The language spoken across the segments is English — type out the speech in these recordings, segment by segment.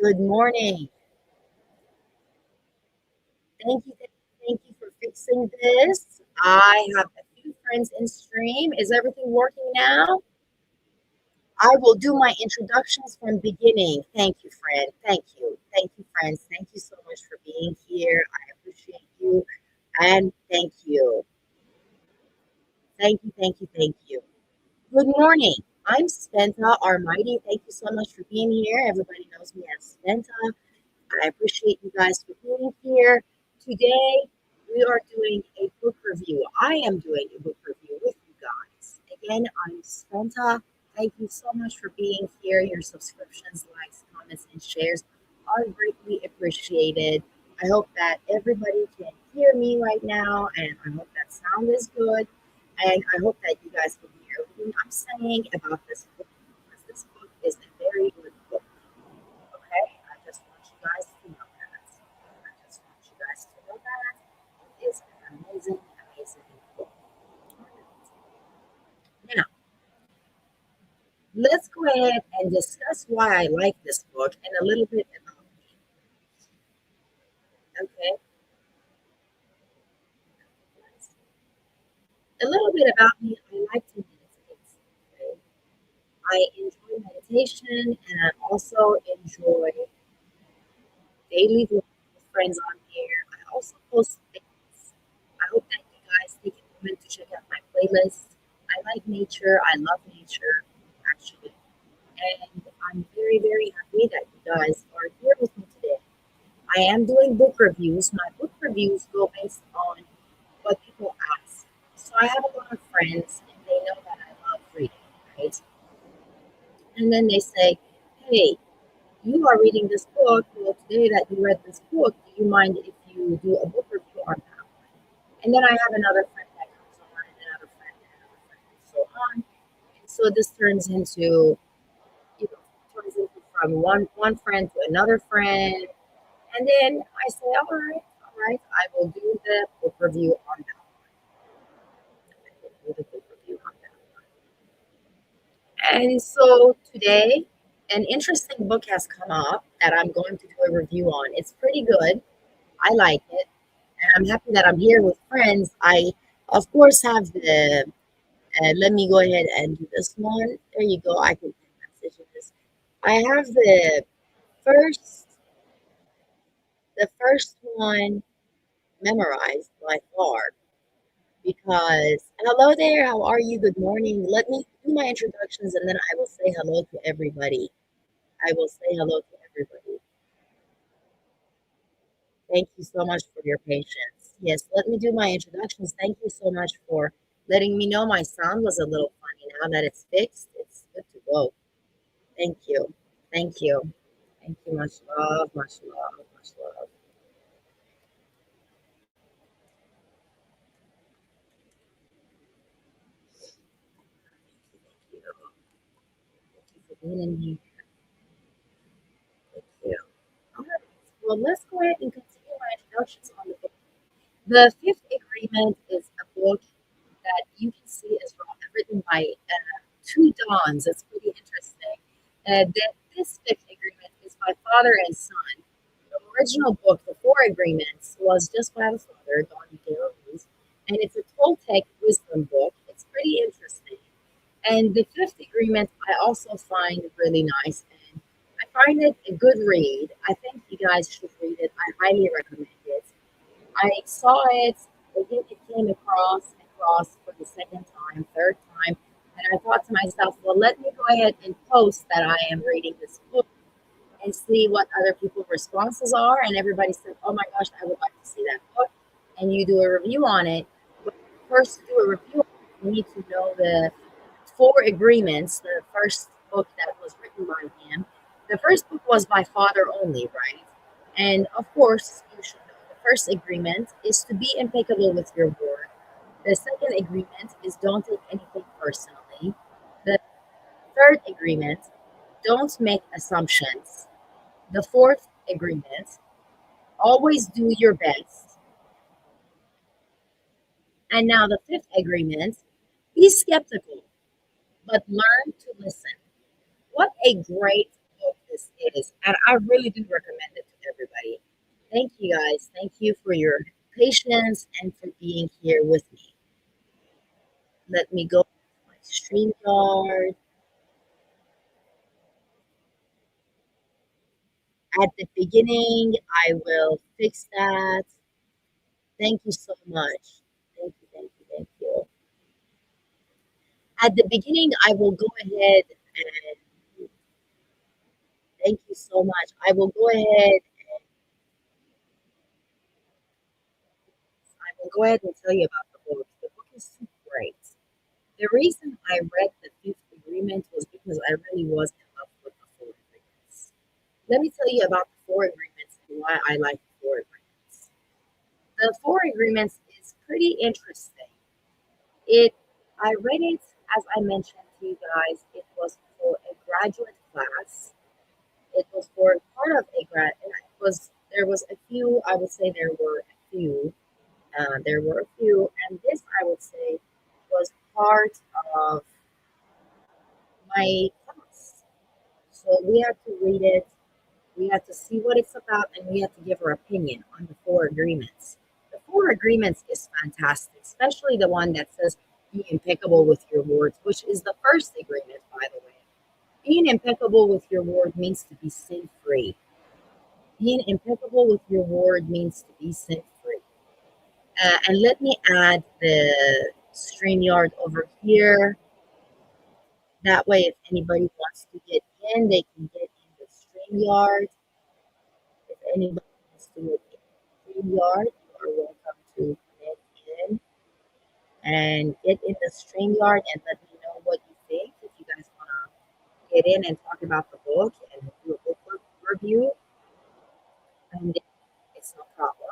Good morning. Thank you for fixing this. I have a few friends in stream. Is everything working now? I will do my introductions from beginning. Thank you, friend. Thank you. Thank you, friends. Thank you so much for being here. I appreciate you. And thank you. Thank you, thank you, thank you. Good morning. I'm Spenta Armaiti. Thank you so much for being here. Everybody knows me as Spenta. I appreciate you guys for being here. Today, we are doing a book review. I am doing a book review with you guys. Again, I'm Spenta. Thank you so much for being here. Your subscriptions, likes, comments, and shares are greatly appreciated. I hope that everybody can hear me right now, and I hope that sound is good. And I hope that you guys can hear everything I'm saying about this book because this book is a very good book. Okay, I just want you guys to know that. I just want you guys to know that it is an amazing, amazing book. Now, let's go ahead and discuss why I like this book and a little bit about me. Okay, a little bit about me. I like to meditate. Okay, I enjoy meditation and I also enjoy daily vlogs with friends on here. I also post things. I hope that you guys take a moment to check out my playlist. I like nature. I love nature, actually. And I'm very, very happy that you guys are here with me today. I am doing book reviews. My book reviews go based on what people ask. So I have a lot of friends and they know that I love reading, right? And then they say, hey, you are reading this book. Well, today that you read this book, do you mind if you do a book review on that? And then I have another friend that comes on, and another friend, and so on. And so this turns into from one friend to another friend. And then I say, all right, I will do the book review on that one. I will do the book review on that one. And so today, an interesting book has come up that I'm going to do a review on. It's pretty good. I like it. And I'm happy that I'm here with friends. I, of course, have let me go ahead and do this one. There you go. I can message this. I have first, the first one memorized by far because hello there. How are you? Good morning. Let me do my introductions and then I will say hello to everybody. I will say hello to everybody. Thank you so much for your patience. Yes, let me do my introductions. Thank you so much for letting me know my sound was a little funny. Now that it's fixed, it's good to go. Thank you. Thank you. Thank you. Much love. Much love. Much love. Thank you. Thank you for being in here. Thank you. All right. Well, let's go ahead and continue my introductions on the book. The Fifth Agreement is a book that you can see is written by two Dons. It's pretty interesting. This Fifth Agreement is by father and son. The original book, The Four Agreements, was just by the father, Don Miguel Ruiz, and it's a Toltec wisdom book. It's pretty interesting. And the Fifth Agreement I also find really nice, and I find it a good read. I think you guys should read it. I highly recommend it. I saw it, I think it came across for the second time, third time, and I thought to myself, well, let me go ahead and post that I am reading this book and see what other people's responses are. And everybody said, oh my gosh, I would like to see that book. And you do a review on it. But first, to do a review, you need to know the Four Agreements, the first book that was written by him. The first book was by father only, right? And of course, you should know the first agreement is to be impeccable with your word. The second agreement is don't take anything personally. The third agreement, don't make assumptions. The fourth agreement, always do your best. And now the fifth agreement, be skeptical, but learn to listen. What a great book this is. And I really do recommend it to everybody. Thank you guys. Thank you for your patience and for being here with me. Let me go to my StreamYard. At the beginning, I will fix that. Thank you so much. Thank you, thank you, thank you. At the beginning, I will go ahead and thank you so much. I will go ahead. I will go ahead and tell you about the book. The book is super great. The reason I read the Fifth Agreement was because I really was in love with the Four Agreements. Let me tell you about the Four Agreements and why I like the Four Agreements. The Four Agreements is pretty interesting. It I read it as I mentioned to you guys. It was for a graduate class. It was for part of a grad. And it was there was a few. I would say there were a few. There were a few, and this I would say was part of my class. So we had to read it. We had to see what it's about, and we had to give our opinion on the Four Agreements. The Four Agreements is fantastic, especially the one that says be impeccable with your words, which is the first agreement, by the way. Being impeccable with your word means to be sin free. Being impeccable with your word means to be sin free. And let me add the StreamYard over here. That way, if anybody wants to get in, they can get in the StreamYard. If anybody wants to get in the StreamYard, you are welcome to get in and get in the StreamYard and let me know what you think. If you guys want to get in and talk about the book and do a book review, and it's no problem.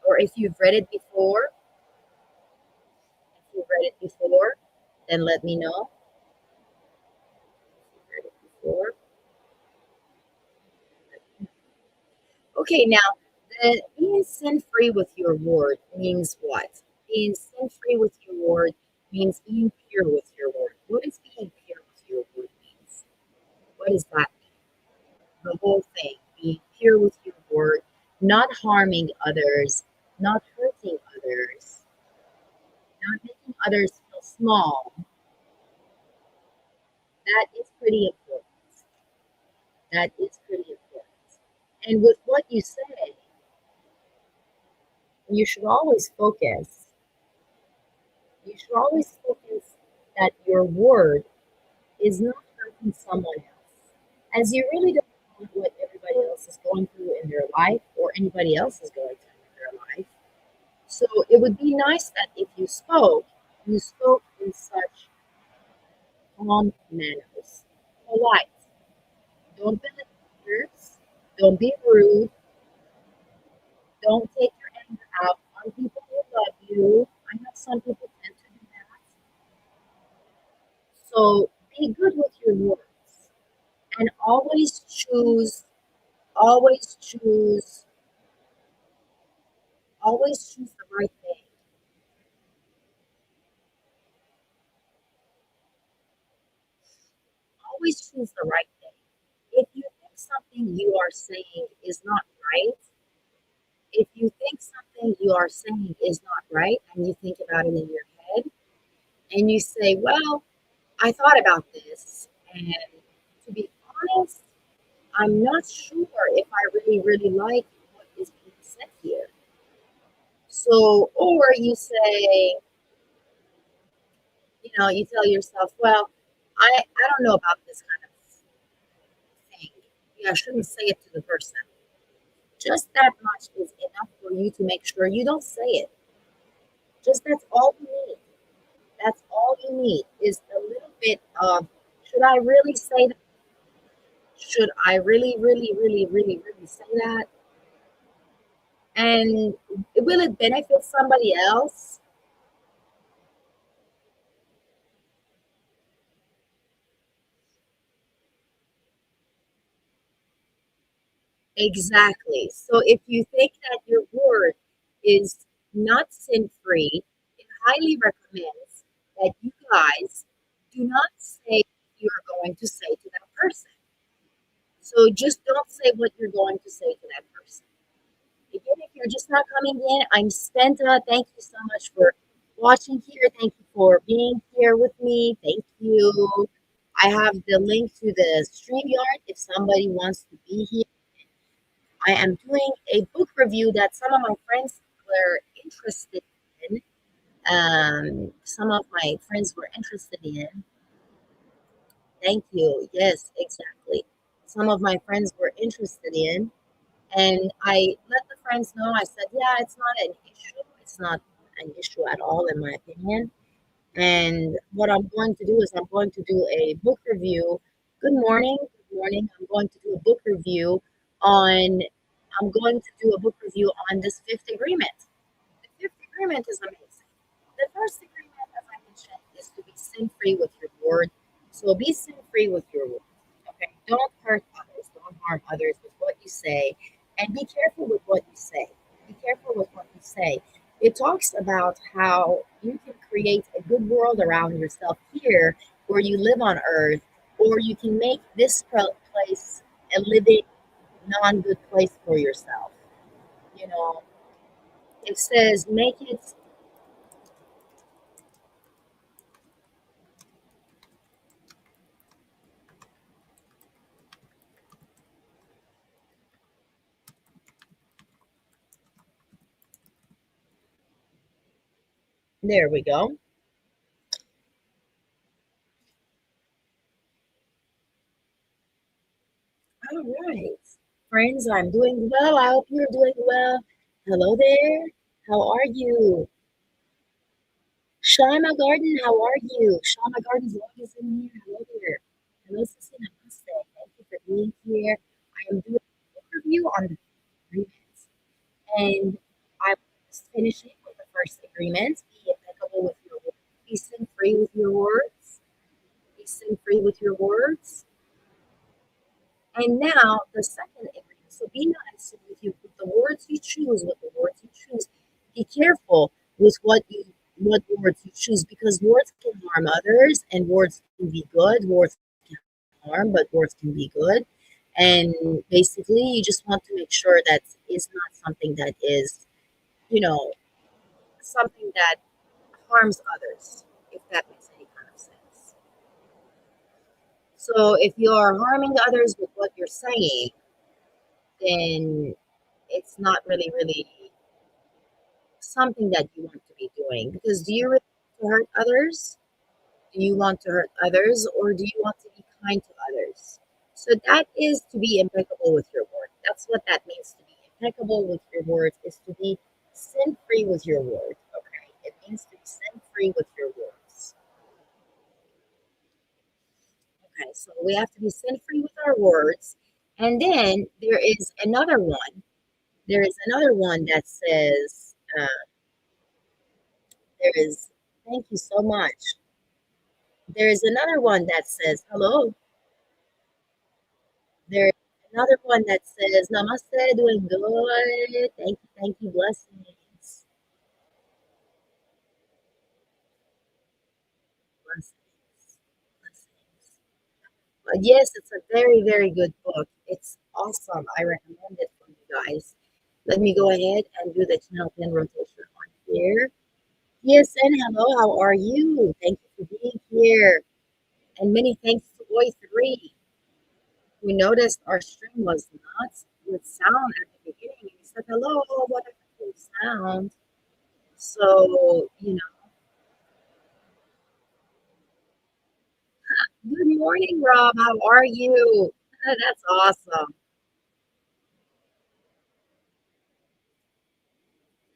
Or if you've read it before, then let me know. If you've read it before. Okay, now the being sin free with your word means what? Being sin free with your word means being pure with your word. What does being pure with your word means? What does that mean? The whole thing, being pure with your word, not harming others, not hurting others, not making others feel small. That is pretty important. That is pretty important. And with what you say, you should always focus. You should always focus that your word is not hurting someone else, as you really don't know what everybody else is going through in their life or anybody else is going through in their life. So it would be nice that if you spoke in such calm manners, polite. Don't belittle others. Don't be rude. Don't take your anger out on people who love you. I know some people tend to do that. So be good with your words and always choose, always choose the right thing. Always choose the right thing. If you think something you are saying is not right, if you think something you are saying is not right, and you think about it in your head, and you say, well, I thought about this, and to be honest, I'm not sure if I really, really like what is being said here. So, or you say, you tell yourself, well, I don't know about this kind of thing. Yeah, I shouldn't say it to the person. Just that much is enough for you to make sure you don't say it. Just that's all you need. That's all you need is a little bit of, should I really say that? Should I really, really, really, really, really say that? And will it benefit somebody else? Exactly. So if you think that your word is not sin free, it highly recommends that you guys do not say what you're going to say to that person. So just don't say what you're going to say to that person. Again, if you're just not coming in, I'm Spenta. Thank you so much for watching here. Thank you for being here with me. Thank you. I have the link to the StreamYard if somebody wants to be here. I am doing a book review that some of my friends were interested in. Some of my friends were interested in. Thank you. Yes, exactly. Some of my friends were interested in. And I let the friends know. I said, yeah, it's not an issue. It's not an issue at all, in my opinion. And what I'm going to do is I'm going to do a book review. Good morning. Good morning. I'm going to do a book review on. I'm going to do a book review on this fifth agreement. The fifth agreement is amazing. The first agreement, as I mentioned, is to be sin free with your word. So be sin free with your word. Okay. Don't hurt others. Don't harm others with what you say. And be careful with what you say. Be careful with what you say. It talks about how you can create a good world around yourself here where you live on earth, or you can make this place a living, non good place for yourself. You know, it says, make it. There we go. All right. Friends, I'm doing well. I hope you're doing well. Hello there. How are you? Shaima Garden, how are you? Shaima Garden's always in here. Hello there. Hello, Sissy. Namaste. Thank you for being here. I am doing a book review on the agreements, and I'm just finishing with the first agreement. Be impeccable with your words. Be sin free with your words. Be sin free with your words. And now the second agreement. So be nice with you with the words you choose, with the words you choose. Be careful with what words you choose, because words can harm others and words can be good. Words can harm, but words can be good. And basically you just want to make sure that it's not something that is, you know, something that harms others, if that makes any kind of sense. So if you're harming others with what you're saying, then it's not really something that you want to be doing. Because do you really want to hurt others? Do you want to hurt others, or do you want to be kind to others? So that is to be impeccable with your word. That's what that means, to be impeccable with your words, is to be sin free with your word. Okay. It means to be sin free with your words. Okay. So we have to be sin free with our words. And then there is another one. There is another one that says, there is, thank you so much. There is another one that says, hello. There's another one that says, namaste, doing good. Thank you, blessings. Blessings. Blessings. But yes, it's a very good book. It's awesome. I recommend it for you guys. Let me go ahead and do the channel pin rotation on here. Yes, and hello, how are you? Thank you for being here. And many thanks to Boy 3. We noticed our stream was not with sound at the beginning. And he said, hello, what happened to the sound? So, good morning, Rob. How are you? That's awesome.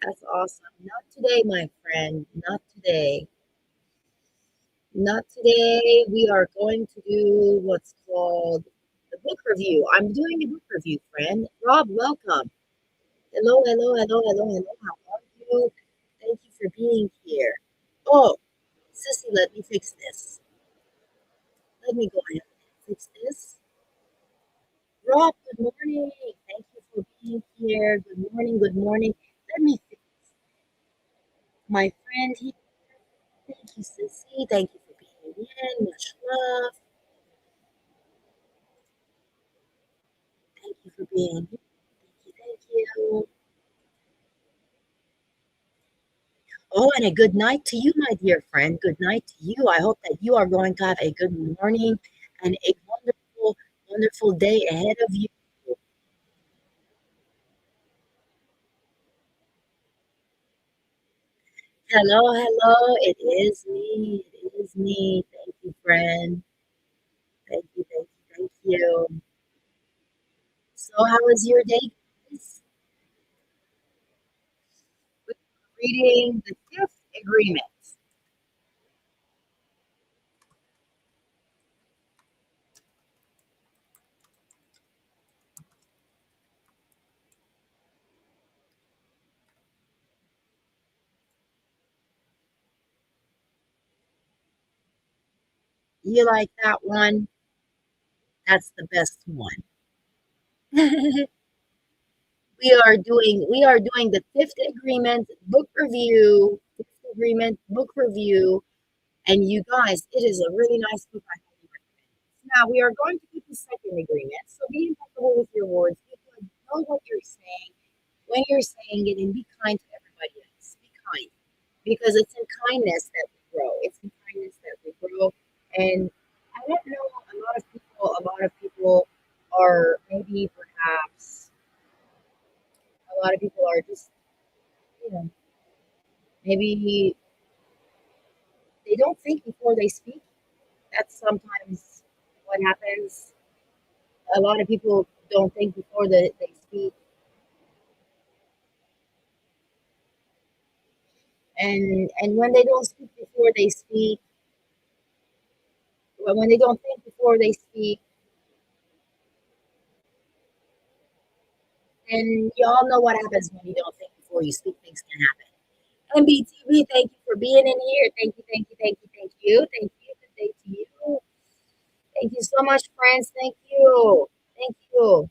That's awesome. Not today, my friend. Not today. Not today. We are going to do what's called the book review. I'm doing a book review, friend. Rob, welcome. Hello. How are you? Thank you for being here. Oh, Sissy, let me fix this. Let me go ahead and fix this. Rob, good morning. Thank you for being here. Good morning. Good morning. Let me fix my friend here. Thank you, Sissy. Thank you for being in. Much love. you for being here. Thank you. Oh, and a good night to you, my dear friend. Good night to you. I hope that you are going to have a good morning and a wonderful, wonderful day ahead of you. Hello, hello. It is me. It is me. Thank you, friend. Thank you, thank you, thank you. So, how was your day, guys? We're reading the fifth agreement. You like that one? That's the best one. We are doing the fifth agreement book review. Fifth agreement book review. And you guys, it is a really nice book. I highly recommend. Now we are going to do the second agreement. So be impeccable with your words. Be good. Know what you're saying when you're saying it, and be kind to everybody else. Be kind because it's in kindness that we grow. It's in kindness that we grow. And I don't know. A lot of people are maybe perhaps a lot of people are just you know maybe they don't think before they speak. That's sometimes what happens. A lot of people don't think before they speak, and when they don't speak before they speak, when they don't think before they speak, then y'all know what happens when you don't think before you speak. Things can happen. MBTV, thank you for being in here. Thank you, thank you, thank you, thank you, thank you. Good day to you. Thank you so much, friends. Thank you, thank you.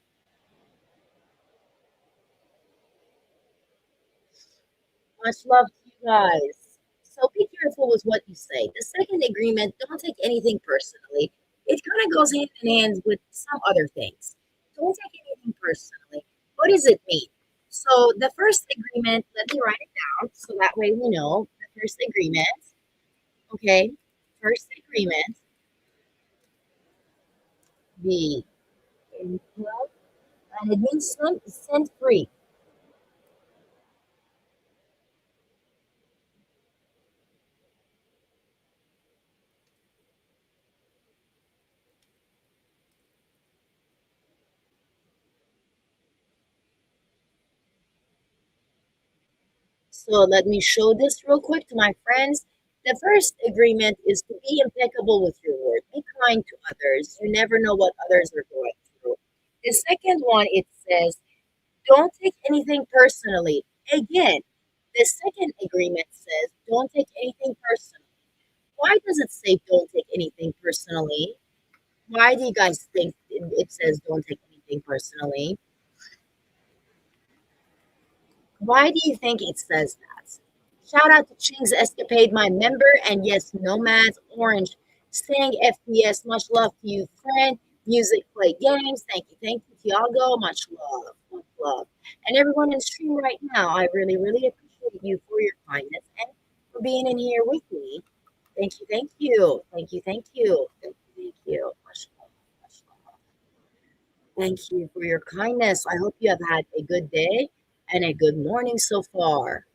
Much love to you guys. So be careful with what you say. The second agreement, don't take anything personally. It kind of goes hand in hand with some other things. Don't take anything personally. What does it mean? So the first agreement, let me write it down so that way we know the first agreement. Okay. First agreement, the input, and it means send free. So let me show this real quick to my friends. The first agreement is to be impeccable with your word. Be kind to others. You never know what others are going through. The second one, it says, don't take anything personally. Again, the second agreement says, don't take anything personally. Why does it say don't take anything personally? Why do you guys think it says don't take anything personally? Why do you think it says that? Shout out to Ching's Escapade, my member, and yes, Nomads Orange saying FPS. Much love to you, friend. Music, play games. Thank you, Tiago. Much love. And everyone in stream right now, I really, really appreciate you for your kindness and for being in here with me. Thank you, thank you, thank you, thank you, thank you, thank you. Much love, much love. Thank you for your kindness. I hope you have had a good day and a good morning so far.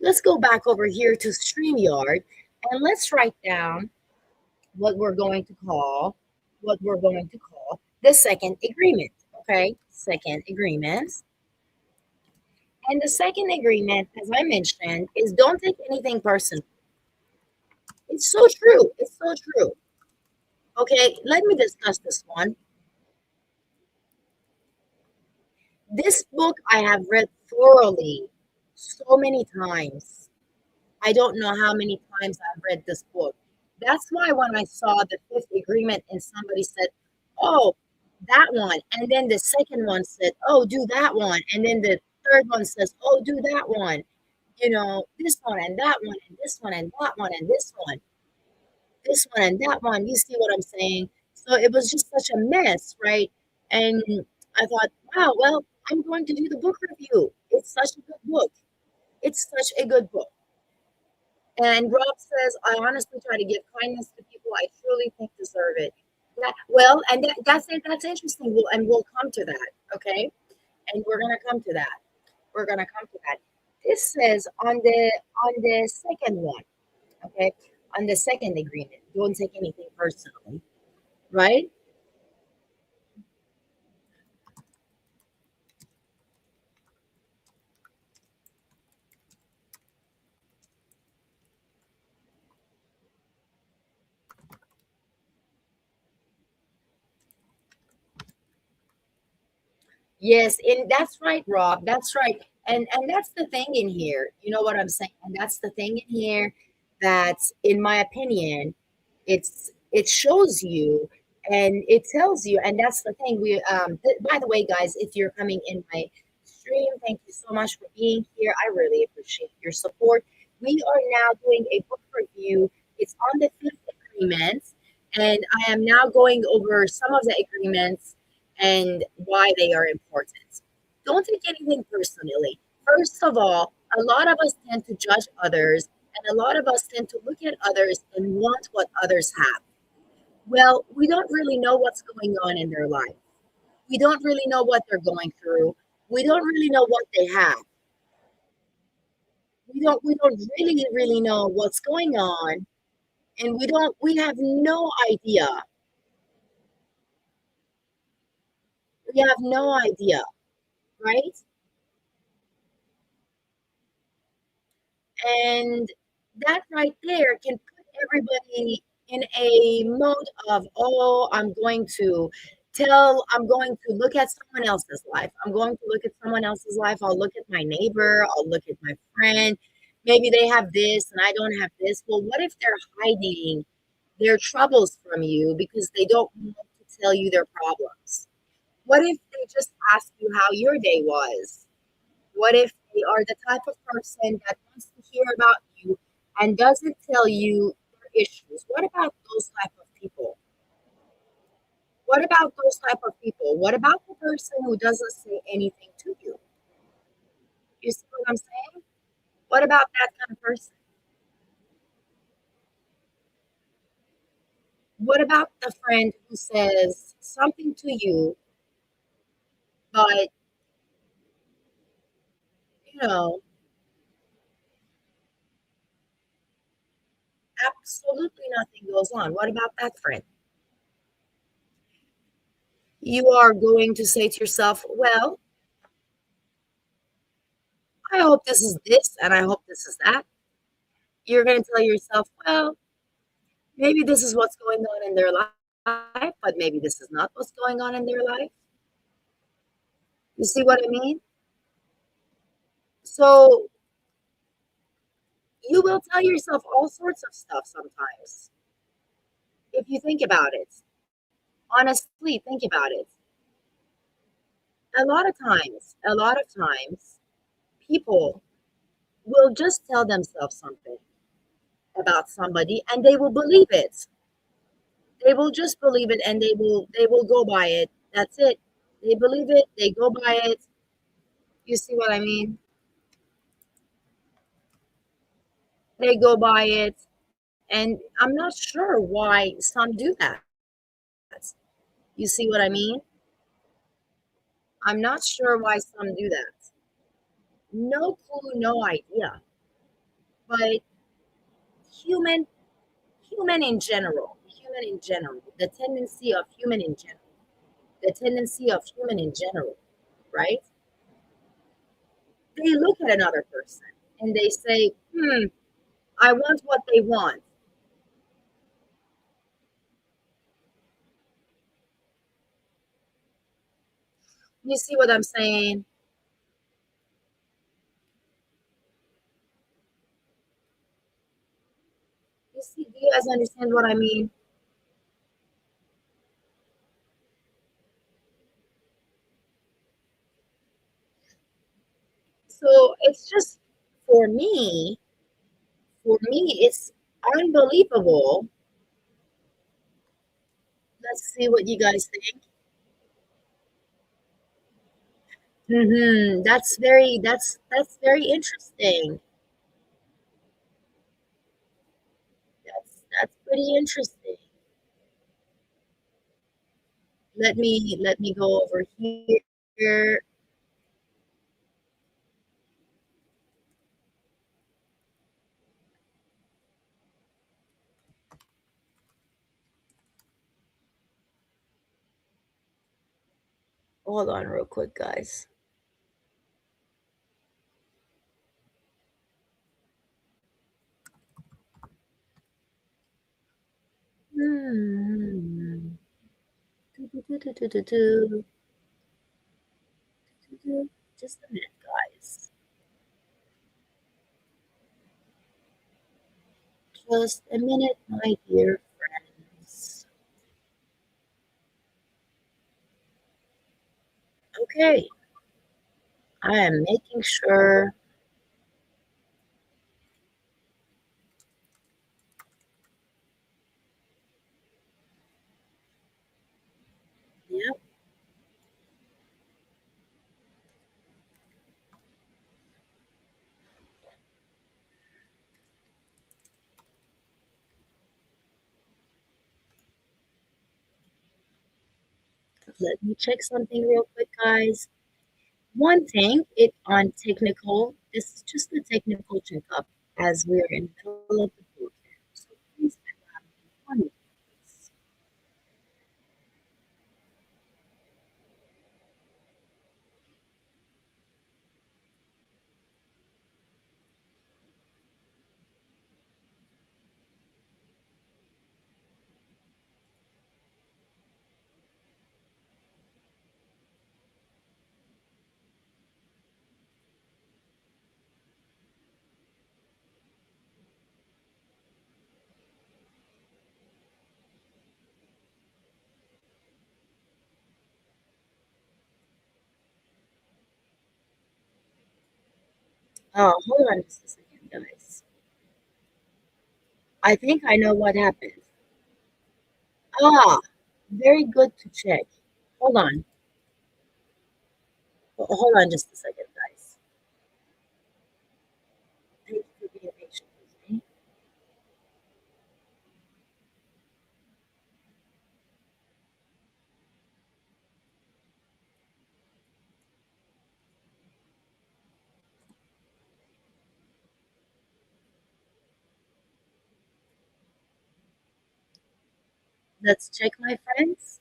Let's go back over here to StreamYard and let's write down what we're going to call the second agreement. Okay, second agreement. And the second agreement, as I mentioned, is don't take anything personal. It's so true. It's so true. Okay, let me discuss this one. This book I have read thoroughly so many times. I don't know how many times I've read this book. That's why when I saw the fifth agreement and somebody said, "Oh, that one," and then the second one said, "Oh, do that one," and then the third one says, "Oh, do that one," this one and that one and this one and that one and this one and that one. You see what I'm saying? So it was just such a mess, right? And I thought, Oh, well, I'm going to do the book review. It's such a good book. It's such a good book. And Rob says, I honestly try to give kindness to people I truly think deserve it. Well, and that's it. That's interesting. And we'll come to that. Okay. And we're going to come to that. We're going to come to that. This says on the second one, okay, on the second agreement, don't take anything personally, right? Yes, and that's right, Rob. That's right. And that's the thing in here. You know what I'm saying? And that's the thing in here that, in my opinion, it shows you and it tells you, and that's the thing. By the way, guys, if you're coming in my stream, thank you so much for being here. I really appreciate your support. We are now doing a book review. It's on the fifth agreement, and I am now going over some of the agreements and why they are important. Don't take anything personally. First of all, a lot of us tend to judge others, and a lot of us tend to look at others and want what others have. Well, we don't really know what's going on in their life. We don't really know what they're going through. We don't really know what they have. We don't really know what's going on, and we have no idea. We have no idea, right? And that right there can put everybody in a mode of, oh, I'm going to look at someone else's life. I'm going to look at someone else's life. I'll look at my neighbor. I'll look at my friend. Maybe they have this and I don't have this. Well, what if they're hiding their troubles from you because they don't want to tell you their problems? What if they just ask you how your day was? What if they are the type of person that wants to hear about you and doesn't tell you their issues? What about those type of people? What about those type of people? What about the person who doesn't say anything to you? You see what I'm saying? What about that kind of person? What about the friend who says something to you, but you know, absolutely nothing goes on? What about that friend? You are going to say to yourself, well, I hope this is this and I hope this is that. You're going to tell yourself, well, maybe this is what's going on in their life, but maybe this is not what's going on in their life. You see what I mean? So you will tell yourself all sorts of stuff sometimes if you think about it. Honestly, think about it. A lot of times, people will just tell themselves something about somebody and they will believe it. They will just believe it and they will go by it. That's it. They believe it, they go by it. You see what I mean? They go by it. And I'm not sure why some do that. You see what I mean? I'm not sure why some do that. No clue, no idea. But human, human in general, the tendency of human in general, right? They look at another person and they say, I want what they want. You see what I'm saying? Do you guys understand what I mean? So it's just for me, it's unbelievable. Let's see what you guys think. That's very interesting. That's pretty interesting. Let me go over here. Hold on real quick, guys. Hmm. Do. Just a minute, guys. Just a minute, my dear friends. Okay, I am making sure. Yep, let me check something real quick, guys. One thing, it on technical, this is just a technical checkup as we're in the middle of the book. So please allow me 1 minute, please. Oh, hold on just a second, guys. I think I know what happened. Ah, very good to check. Hold on. Hold on just a second, guys. Thank you for being patient with me. Let's check, my friends.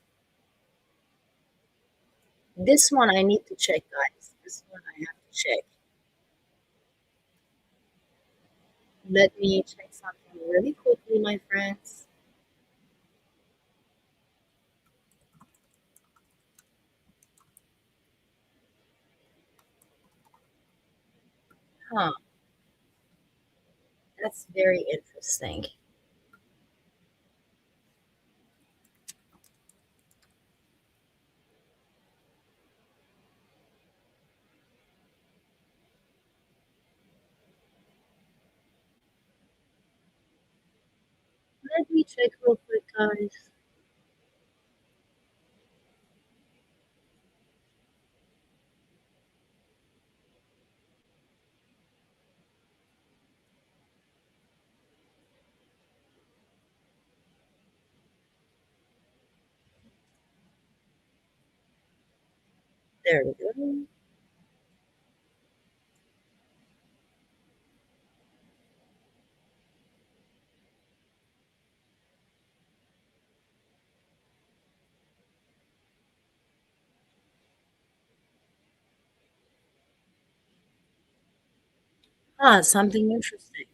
This one I need to check, guys. This one I have to check. Let me check something really quickly, my friends. Huh, that's very interesting. Let me check real quick, guys. There we go. Ah, something interesting.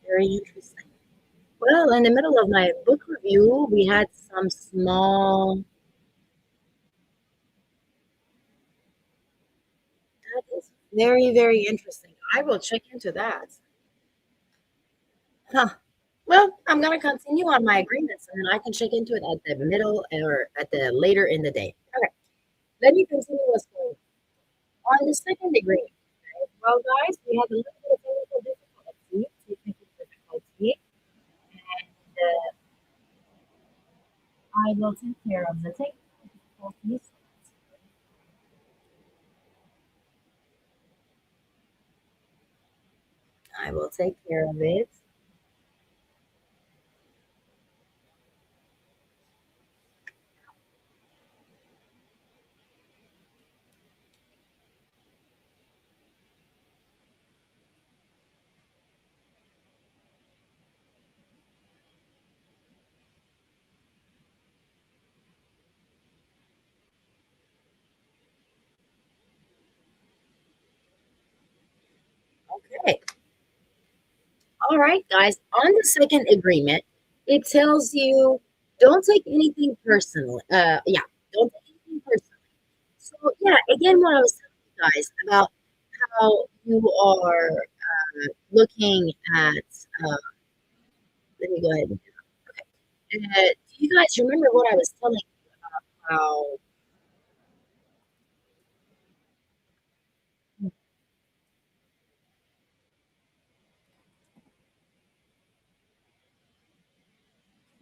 Very interesting. Well, in the middle of my book review, we had some small. That is very, very interesting. I will check into that. Huh. Well, I'm gonna continue on my agreements, and then I can check into it at the middle or at the later in the day. Okay. Let me continue what's going on the second agreement. Okay? Well, guys, we had a little bit of technical difficulty. I will take care of the technical difficulties. I will take care of it. Okay. All right, guys. On the second agreement, it tells you don't take anything personal. Yeah, don't take anything personal. So yeah, again, what I was telling you guys about how you are looking at. Uh, Let me go ahead. Do you guys remember what I was telling you about? How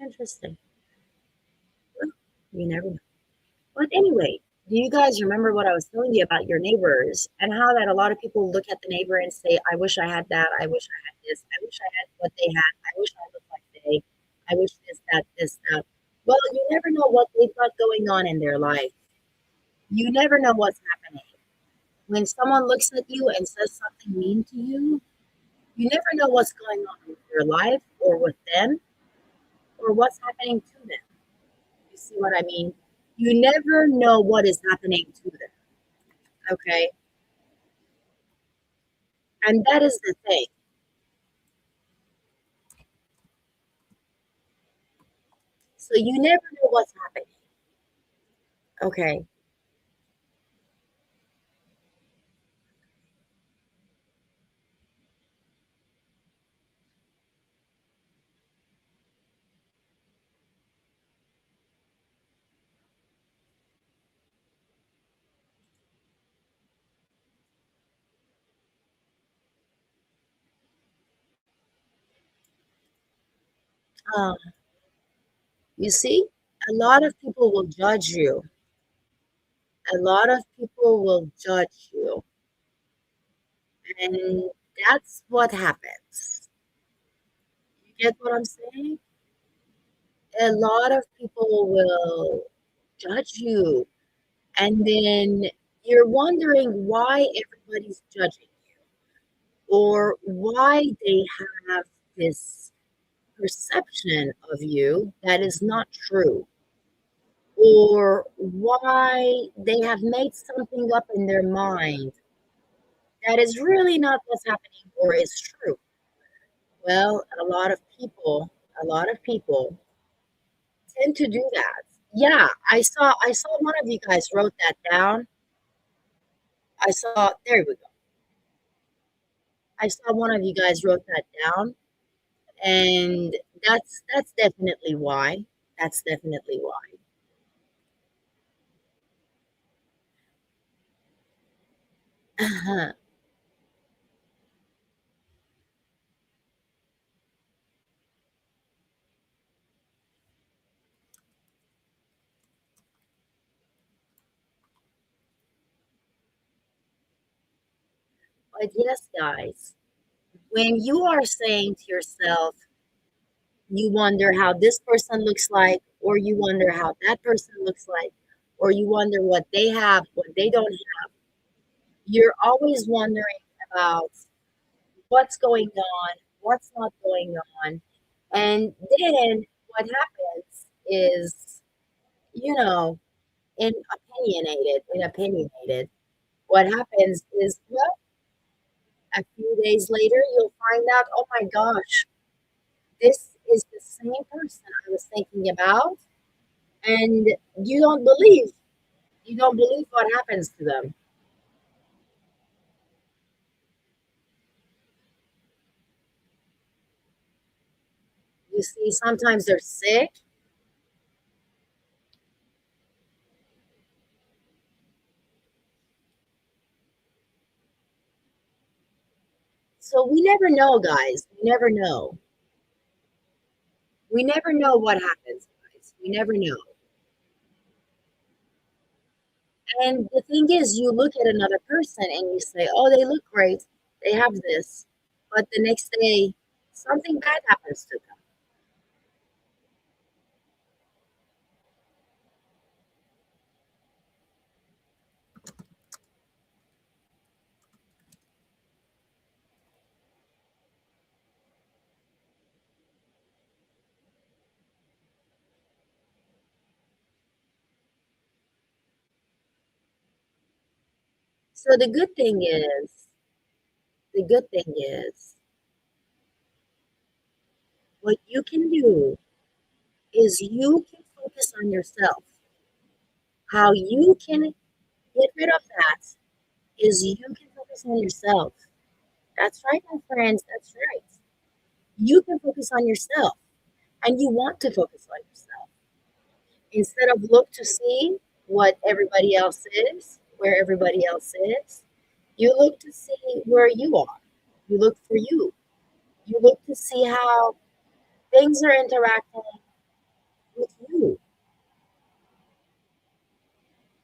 interesting. Well, you never know. But anyway, do you guys remember what I was telling you about your neighbors and how that a lot of people look at the neighbor and say, "I wish I had that. I wish I had this. I wish I had what they had. I wish I looked like they. I wish this, that, this, that." Well, you never know what they've got going on in their life. You never know what's happening. When someone looks at you and says something mean to you, you never know what's going on with your life or with them or what's happening to them. You see what I mean? You never know what is happening to them. Okay. And that is the thing. So you never know what's happening. Okay. Um, you see, a lot of people will judge you. A lot of people will judge you. And that's what happens. You get what I'm saying? A lot of people will judge you. And then you're wondering why everybody's judging or why they have this perception of you that is not true, or why they have made something up in their mind that is really not what's happening or is true. Well, a lot of people tend to do that. Yeah, I saw one of you guys wrote that down. I saw there we go. I saw one of you guys wrote that down, and that's definitely why. That's definitely why. But yes, guys, when you are saying to yourself, you wonder how this person looks like, or you wonder how that person looks like, or you wonder what they have, what they don't have, you're always wondering about what's going on, what's not going on. And then what happens is, you know, in opinionated, what happens is, well, a few days later, you'll find out, oh my gosh, this is the same person I was thinking about, and you don't believe. You don't believe what happens to them. You see, sometimes they're sick, so we never know, guys. We never know. We never know what happens, guys. We never know. And the thing is, you look at another person and you say, oh, they look great. They have this. But the next day, something bad happens to them. So the good thing is, what you can do is you can focus on yourself. How you can get rid of that is you can focus on yourself. That's right, my friends. That's right. You can focus on yourself and you want to focus on yourself. Instead of look to see what everybody else is, where everybody else is, you look to see where you are. You look for you. You look to see how things are interacting with you.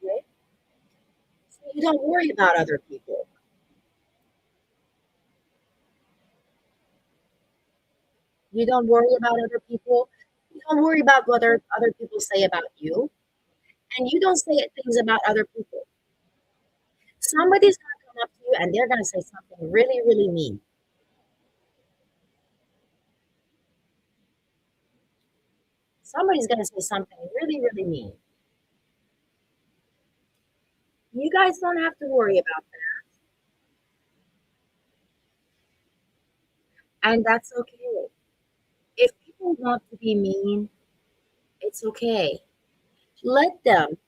Right? So you don't worry about other people. You don't worry about other people. You don't worry about what other people say about you. And you don't say things about other people. Somebody's going to come up to you and they're going to say something really, really mean. Somebody's going to say something really, really mean. You guys don't have to worry about that. And that's okay. If people want to be mean, it's okay. Let them.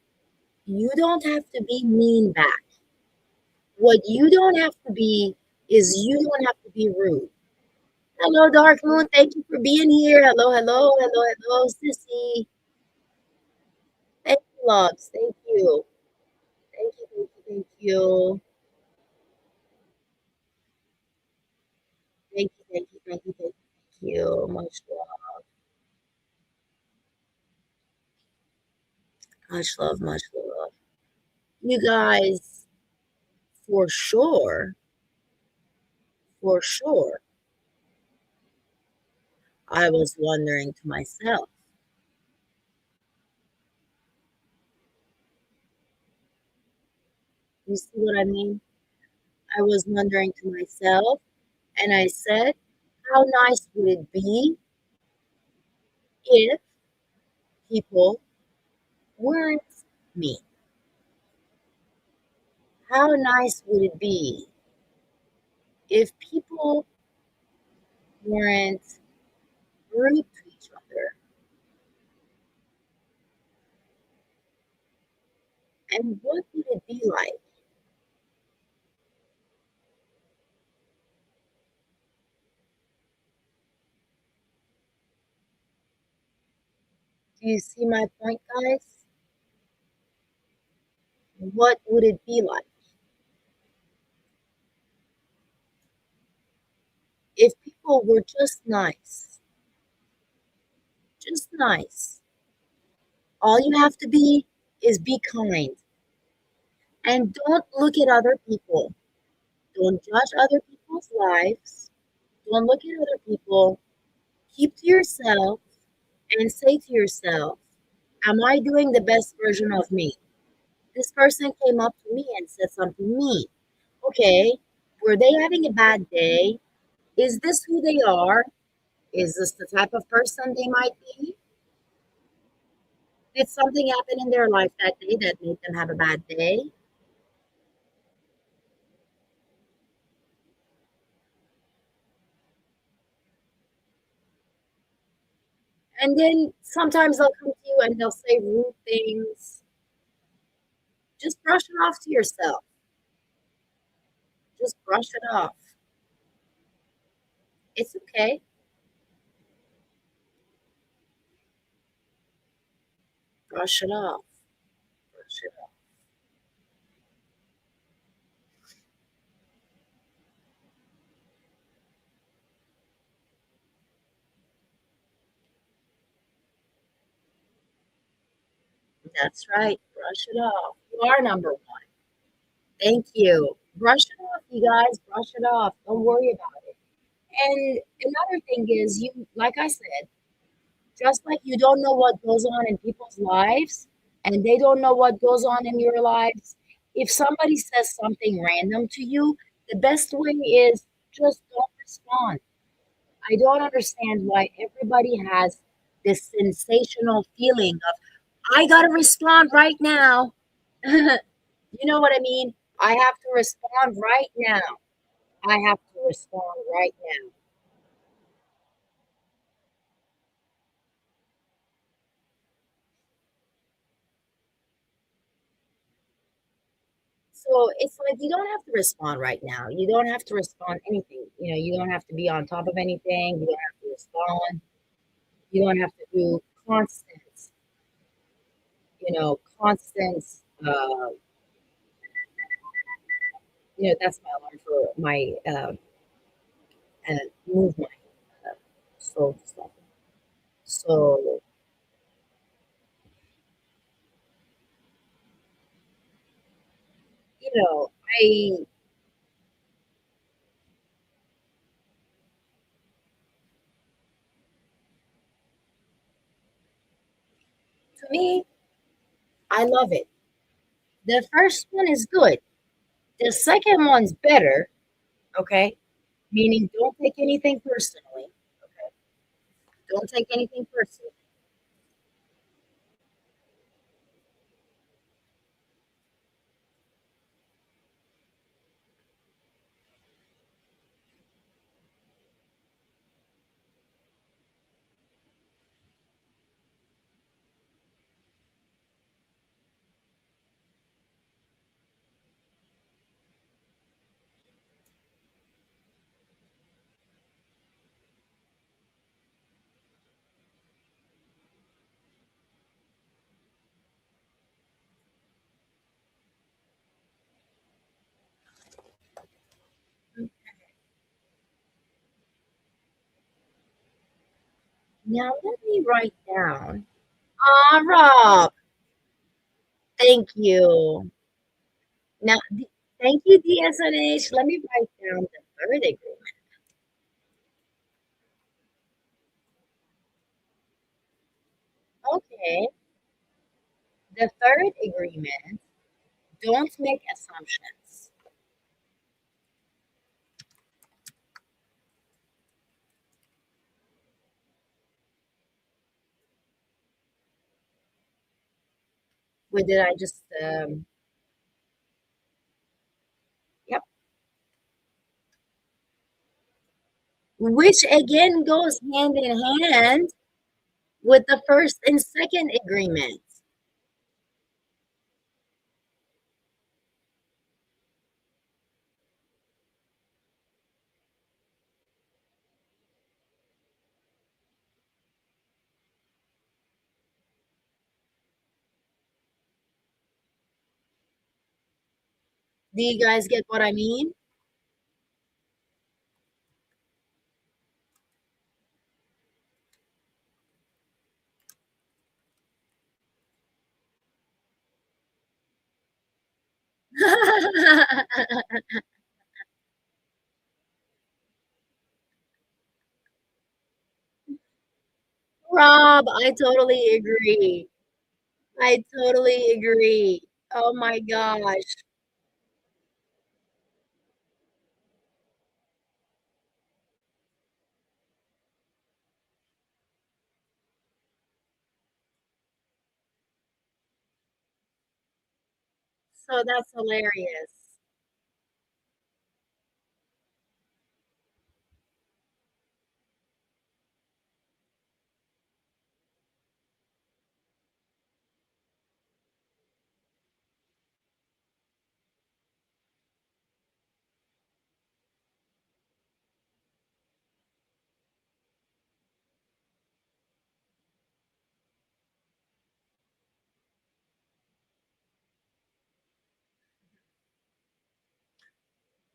You don't have to be mean back. What you don't have to be is you don't have to be rude. Hello, Dark Moon. Thank you for being here. Hello, hello, hello, hello, Sissy. Thank you, loves. Thank you. Thank you, thank you, thank you. Thank you, thank you, thank you, thank you. Much love, much love, much love. You guys, for sure, for sure, I was wondering to myself, you see what I mean? I was wondering to myself, and I said, how nice would it be if people weren't me? How nice would it be if people weren't rude to each other? And what would it be like? Do you see my point, guys? What would it be like if people were just nice? Just nice. All you have to be kind. And don't look at other people. Don't judge other people's lives. Don't look at other people. Keep to yourself and say to yourself, am I doing the best version of me? This person came up to me and said something mean. Okay, were they having a bad day? Is this who they are? Is this the type of person they might be? Did something happen in their life that day that made them have a bad day? And then sometimes they'll come to you and they'll say rude things. Just brush it off to yourself. Just brush it off. It's okay. Brush it off. Brush it off. That's right. Brush it off. You are number one. Thank you. Brush it off, you guys. Brush it off. Don't worry about it. And another thing is, you, like I said, just like you don't know what goes on in people's lives, and they don't know what goes on in your lives, if somebody says something random to you, the best way is just don't respond. I don't understand why everybody has this sensational feeling of, I got to respond right now. You know what I mean? I have to respond right now. I have to respond right now. So it's like you don't have to respond right now. You don't have to respond anything. You know, you don't have to be on top of anything. You don't have to respond. You don't have to do constant, constant, uh, that's my alarm for my uh, movement. Uh, so stuff. So, I, to me, I love it. The first one is good. The second one's better. Okay. Meaning don't take anything personally. Okay. Don't take anything personally. Now let me write down. Ah, Rob, thank you. Now, thank you, DSNH. Let me write down the third agreement. Okay. The third agreement, don't make assumptions. What did I just, yep. Which again goes hand in hand with the first and second agreement. Do you guys get what I mean? Rob, I totally agree. I totally agree. Oh my gosh. So that's hilarious.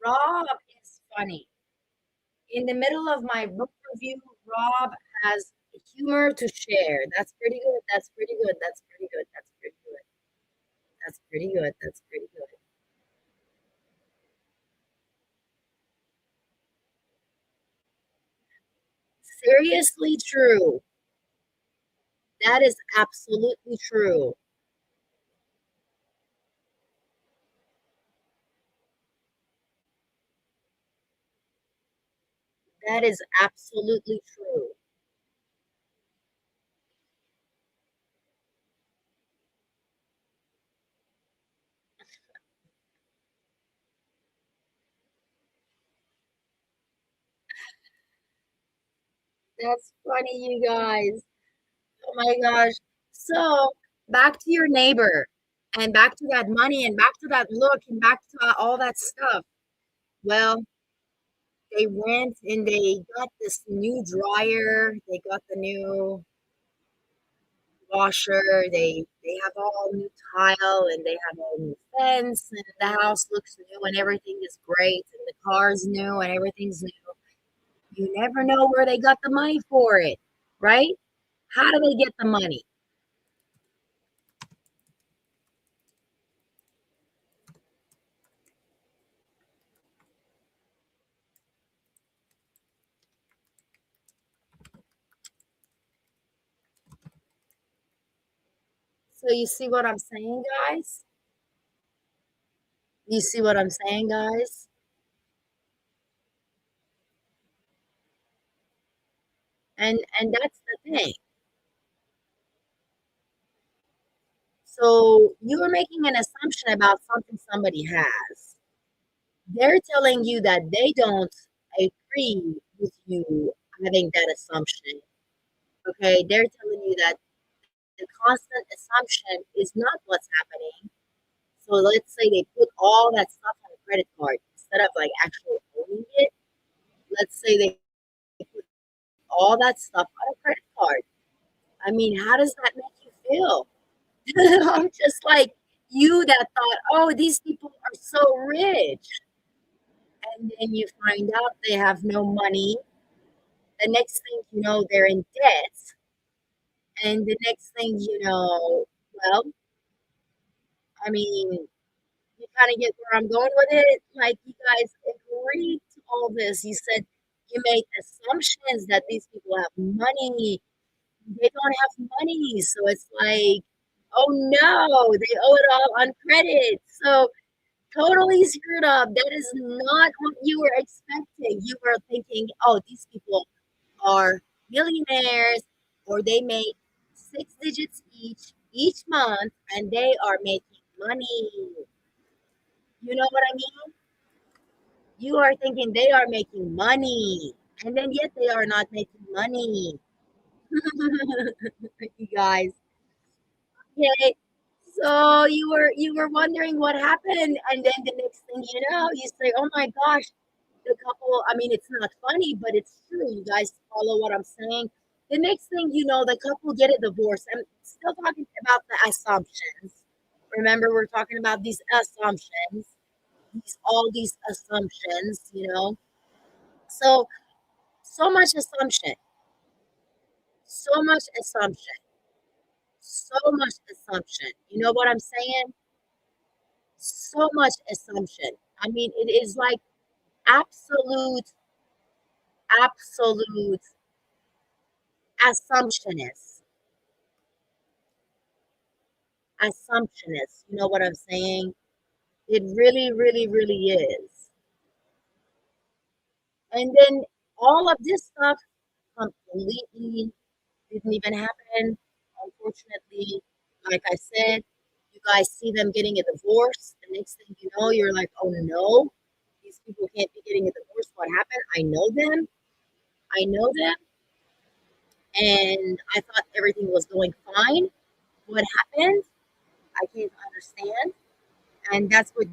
Rob is funny. In the middle of my book review, Rob has humor to share. That's pretty good. That's pretty good. That's pretty good. That's pretty pretty good. That's pretty good. Seriously true. That is absolutely true. That is absolutely true. That's funny, you guys. Oh my gosh. So, back to your neighbor and back to that money and back to that look and back to all that stuff. Well, they went and they got this new dryer. They got the new washer. They have all new tile and they have all new fence and the house looks new and everything is great and the car's new and everything's new. You never know where they got the money for it, right? How do they get the money? So you see what I'm saying, guys? You see what I'm saying, guys? And that's the thing. So you are making an assumption about something somebody has. They're telling you that they don't agree with you having that assumption. Okay, they're telling you that the constant assumption is not what's happening. So let's say they put all that stuff on a credit card instead of like actually owning it. Let's say they put all that stuff on a credit card. I mean, how does that make you feel? I'm just like you that thought, oh, these people are so rich. And then you find out they have no money. The next thing you know, they're in debt. And the next thing you know, well, I mean, you kind of get where I'm going with it. Like, you guys agreed to all this. You said you made assumptions that these people have money. They don't have money. So it's like, oh no, they owe it all on credit. So totally screwed up. That is not what you were expecting. You were thinking, oh, these people are millionaires or they make six digits each month and they are making money. You know what I mean? You are thinking they are making money and then yet they are not making money. You guys. Okay. So you were wondering what happened and then the next thing you know, you say, "Oh my gosh, the couple, I mean, it's not funny, but it's true. You guys follow what I'm saying. The next thing you know, the couple get a divorce. I'm still talking about the assumptions. Remember, we're talking about these assumptions, all these assumptions, you know. So, so much assumption, so much assumption, so much assumption. You know what I'm saying? So much assumption. I mean, it is like absolute, absolute assumptionist. Assumptionist. You know what I'm saying? It really, really, really is. And then all of this stuff completely didn't even happen. Unfortunately, like I said, you guys see them getting a divorce. The next thing you know, you're like, oh no, these people can't be getting a divorce. What happened? I know them. I know them. And I thought everything was going fine. What happened? I can't understand. And that's what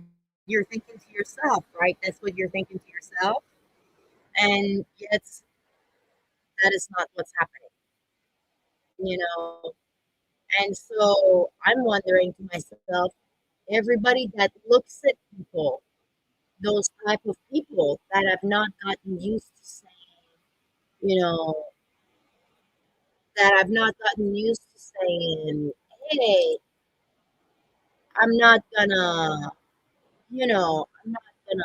you're thinking to yourself, right? That's what you're thinking to yourself. And yet, that is not what's happening, you know? And so I'm wondering to myself, everybody that looks at people, those type of people that have not gotten used to saying, you know, that I've not gotten used to saying, hey, I'm not gonna, I'm not gonna,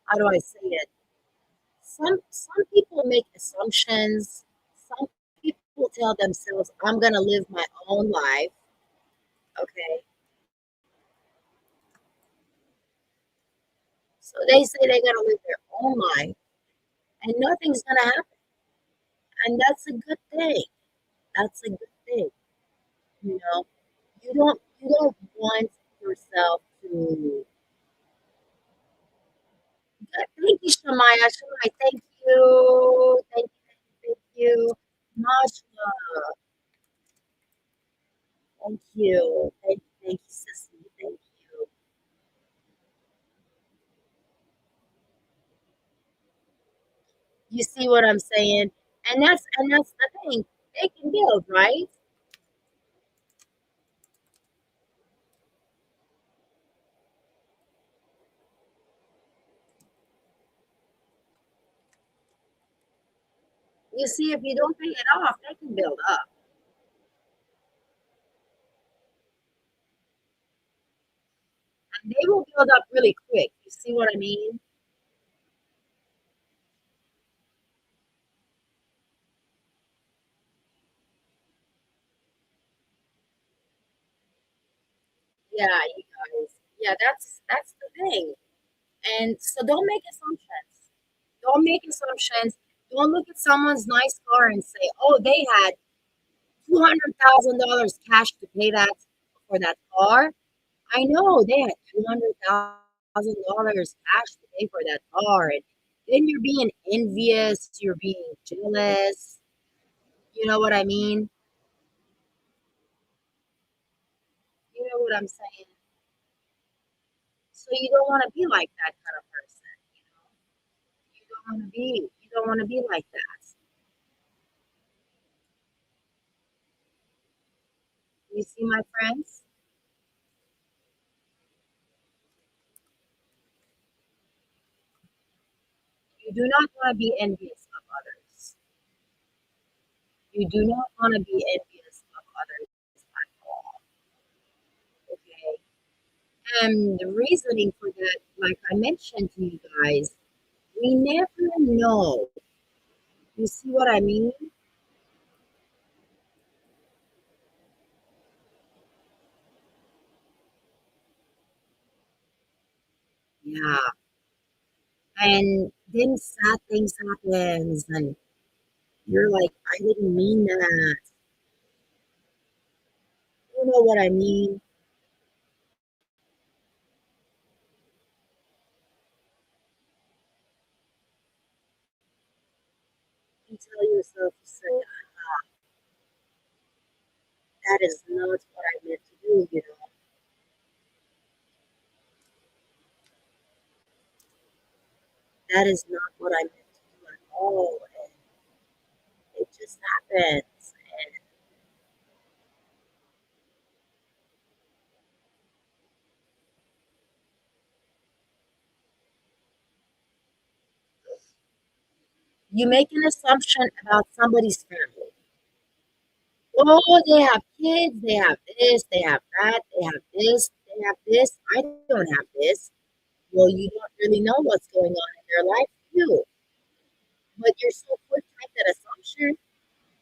how do I say it? Some people make assumptions. Some people tell themselves, I'm gonna live my own life. Okay. So they say they gotta live their own life and nothing's gonna happen. And that's a good thing. That's a good thing. You know, you don't want yourself to. Thank you, Shamaya. Shamaya, thank you. Thank you. Masha, thank you. Thank you, Sissy. Thank you. You see what I'm saying? And that's the thing. They can build, right? You see, if you don't pay it off, they can build up. And they will build up really quick. You see what I mean? Yeah, you guys. Yeah, that's the thing. And so don't make assumptions. Don't make assumptions. Don't look at someone's nice car and say, "Oh, they had $200,000 cash to pay that for that car." I know they had $200,000 cash to pay for that car, and then you're being envious. You're being jealous. You know what I mean? You know what I'm saying? So you don't want to be like that kind of person. You know, you don't want to be. You don't want to be like that. You see, my friends, you do not want to be envious of others. You do not want to be envious of others at all. Okay. And the reasoning for that, like I mentioned to you guys, we never know. You see what I mean? Yeah. And then sad things happens and you're like, I didn't mean that. You know what I mean? You tell yourself, you say, that is not what I meant to do, you know. That is not what I meant to do at all. And it just happens. And you make an assumption about somebody's family. Oh, they have kids, they have this, they have that, they have this, they have this. I don't have this. Well, you don't really know what's going on in their life, too. But you're so quick to make that assumption,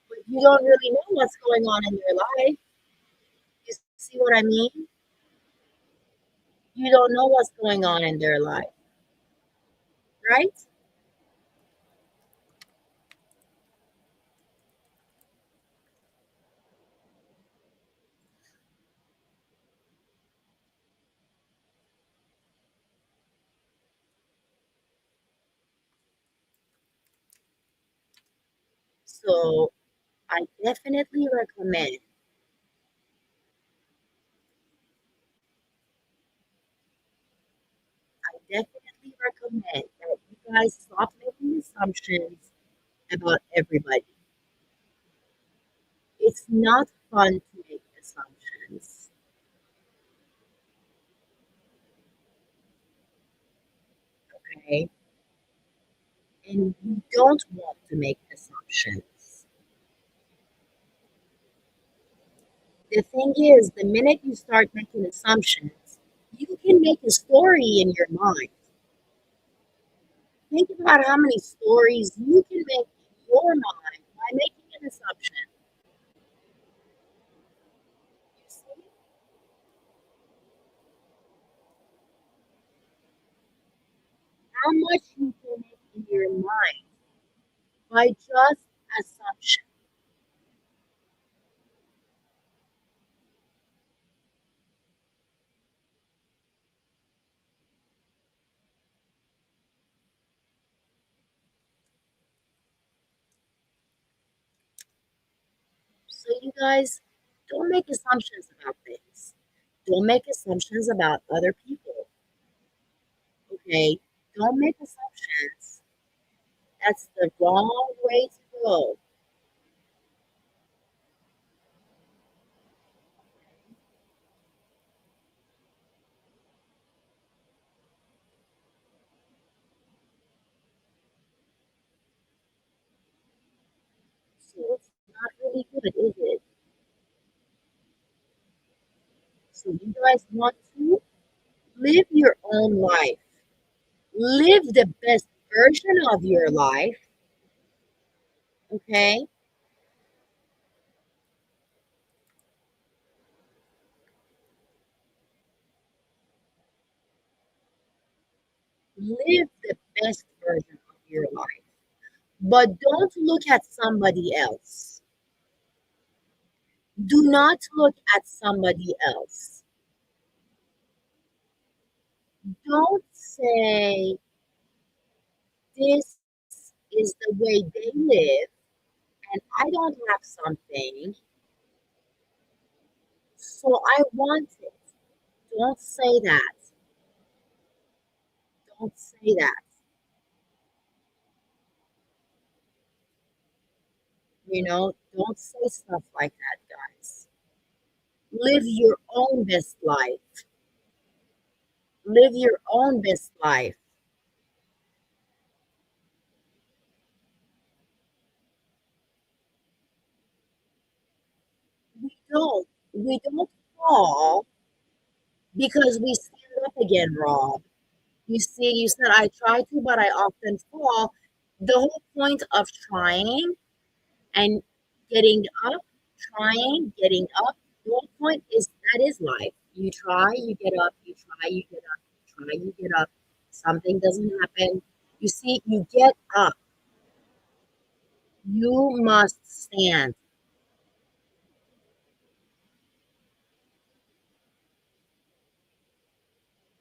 but you don't really know what's going on in their life. You see what I mean? You don't know what's going on in their life, right? So I definitely recommend, I definitely recommend that you guys stop making assumptions about everybody. It's not fun to make assumptions, okay? And you don't want to make assumptions. The thing is, the minute you start making assumptions, you can make a story in your mind. Think about how many stories you can make in your mind by making an assumption. You see how much you can make in your mind by just assumption. So, you guys, don't make assumptions about things. Don't make assumptions about other people. Okay? Don't make assumptions. That's the wrong way to go. So, it's not really good, is it? So, you guys want to live your own life, live the best version of your life. Okay? Live the best version of your life. But don't look at somebody else. Do not look at somebody else. Don't say this is the way they live and I don't have something, so I want it. Don't say that. Don't say that. Don't say stuff like that, guys. Live your own best life. Live your own best life. We don't fall because we stand up again, Rob. You see, you said I try to, but I often fall. The whole point of trying and getting up, trying, getting up, the whole point is that is life. You try, you get up, you try, you get up, you try, you get up. Something doesn't happen. You see, you get up. You must stand.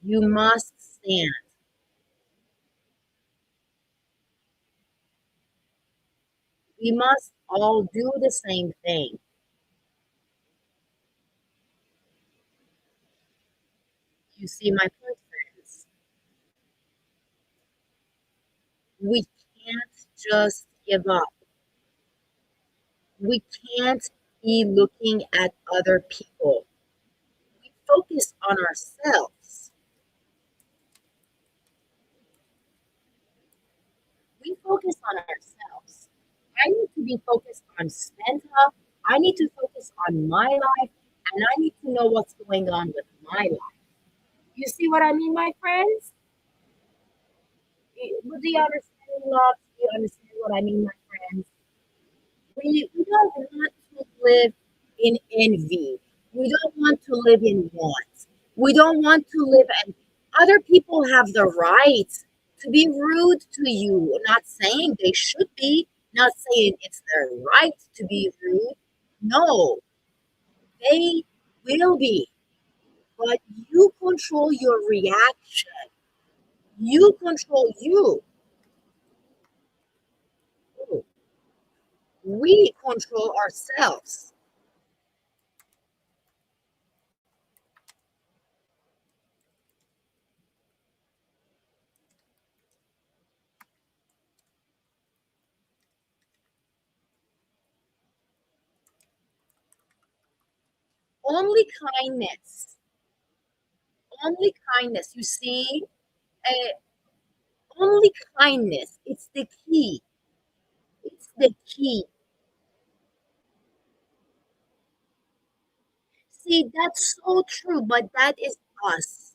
You must stand. We must all do the same thing. You see my point, friends? We can't just give up. We can't be looking at other people. We focus on ourselves. We focus on ourselves. I need to be focused on Spenta. I need to focus on my life, and I need to know what's going on with my life. You see what I mean, my friends? Do you understand, love? Do you understand what I mean, my friends? We don't want to live in envy. We don't want to live in want. We don't want to live and other people have the right to be rude to you. Not saying they should be, not saying it's their right to be rude. No, they will be. But you control your reaction. You control you. We control ourselves. Only kindness. Only kindness. You see, uh, only kindness. It's the key. It's the key. See, that's so true, but that is us.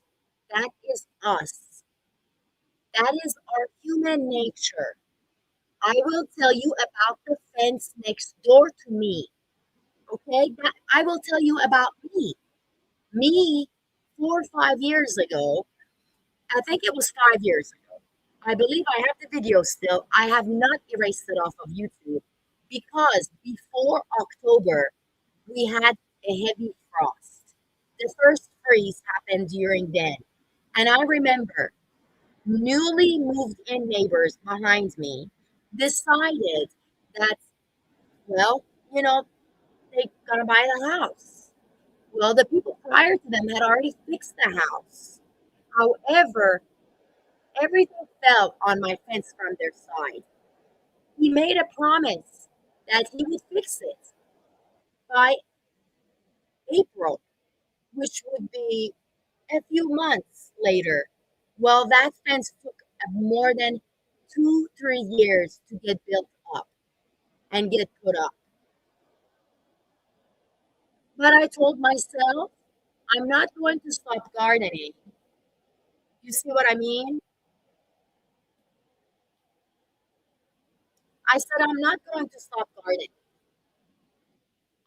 That is us. That is our human nature. I will tell you about the fence next door to me. Okay? I will tell you about me. Me, 4 or 5 years ago, I think it was 5 years ago. I believe I have the video still. I have not erased it off of YouTube because before October, we had a heavy frost. The first freeze happened during then. And I remember newly moved in neighbors behind me decided that, well, you know, they gotta buy the house. Well, the people prior to them had already fixed the house. However, everything fell on my fence from their side. He made a promise that he would fix it by April, which would be a few months later. Well, that fence took more than 2, 3 years to get built up and get it put up. But I told myself, I'm not going to stop gardening. You see what I mean? I said, I'm not going to stop gardening.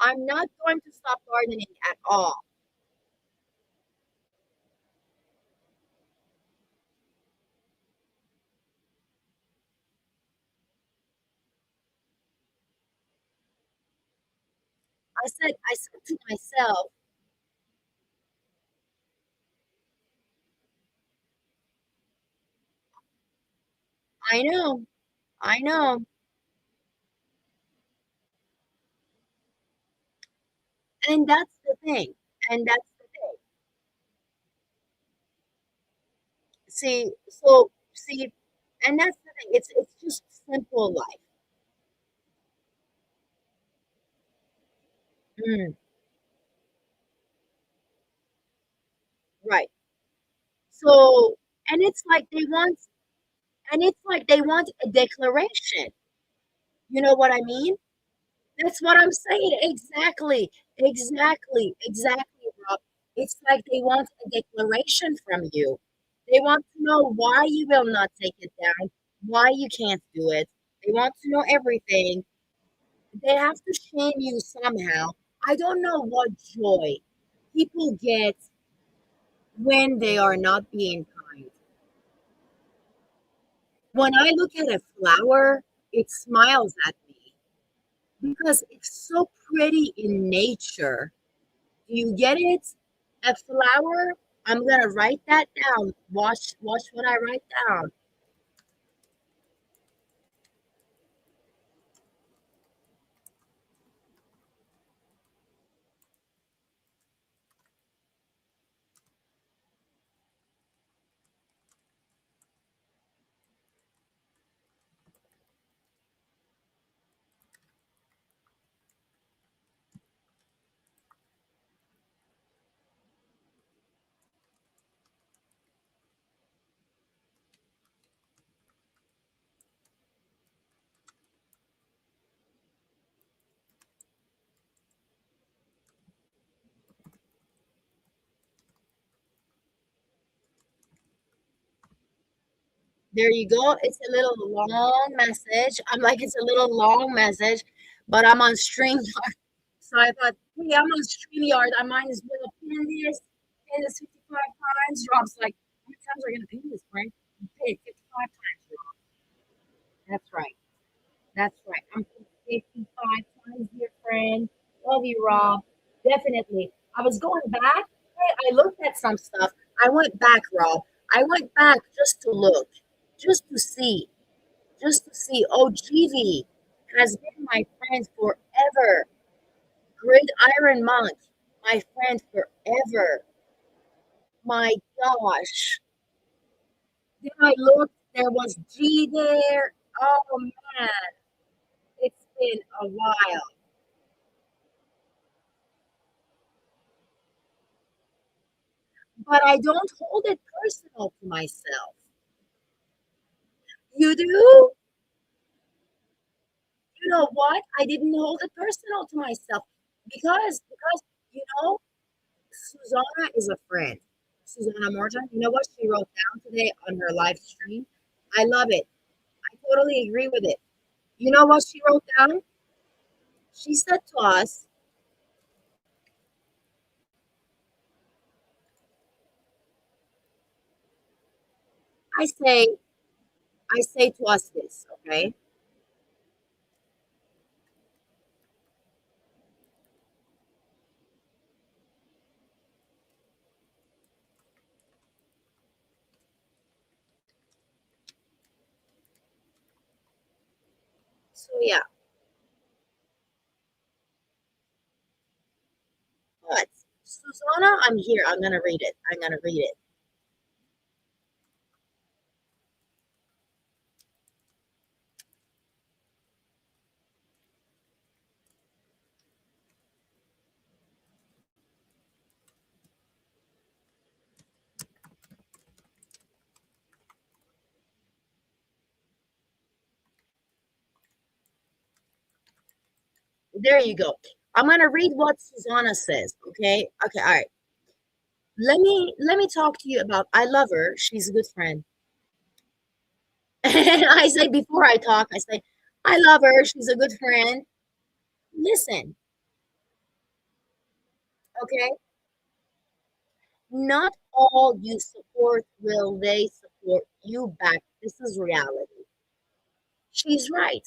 I'm not going to stop gardening at all. I said to myself, I know, I know. And that's the thing. And that's the thing. See, and that's the thing. It's just simple life. Mm, right. So, and it's like they want, and it's like they want a declaration. You know what I mean? That's what I'm saying. Exactly. Exactly. Exactly, Rob. It's like they want a declaration from you. They want to know why you will not take it down, why you can't do it. They want to know everything. They have to shame you somehow. I don't know what joy people get when they are not being kind. When I look at a flower, it smiles at me because it's so pretty in nature. Do you get it? A flower? I'm gonna write that down. Watch what I write down. There you go. It's a little long message. I'm like, it's a little long message, but I'm on StreamYard. So I thought, hey, I'm on StreamYard. I might as well pin this 55 times. Rob's like, how many times are you gonna pin this, Frank? You pay it 55 times, Rob. That's right. That's right. I'm 55 times, dear friend. Love you, Rob. Definitely. I was going back. Hey, I looked at some stuff. I went back, Rob. I went back just to look, just to see, just to see. Oh, GV has been my friend forever. Great Iron Monk, my friend forever. My gosh. Then I looked, there was G there. Oh man, it's been a while. But I don't hold it personal to myself. You do? You know what? I didn't hold it personal to myself because you know. Susanna is a friend. Susanna Morton, you know what she wrote down today on her live stream? I love it. I totally agree with it. You know what she wrote down? She said to us, I say, I say to us this, okay? So yeah, but Susanna, I'm here. I'm gonna read it. I'm gonna read it. There you go. I'm gonna read what Susanna says. Okay. Okay. All right. Let me talk to you about. I love her. She's a good friend. I say before I talk, I say I love her. She's a good friend. Listen, okay. Not all you support will they support you back. This is reality. She's right.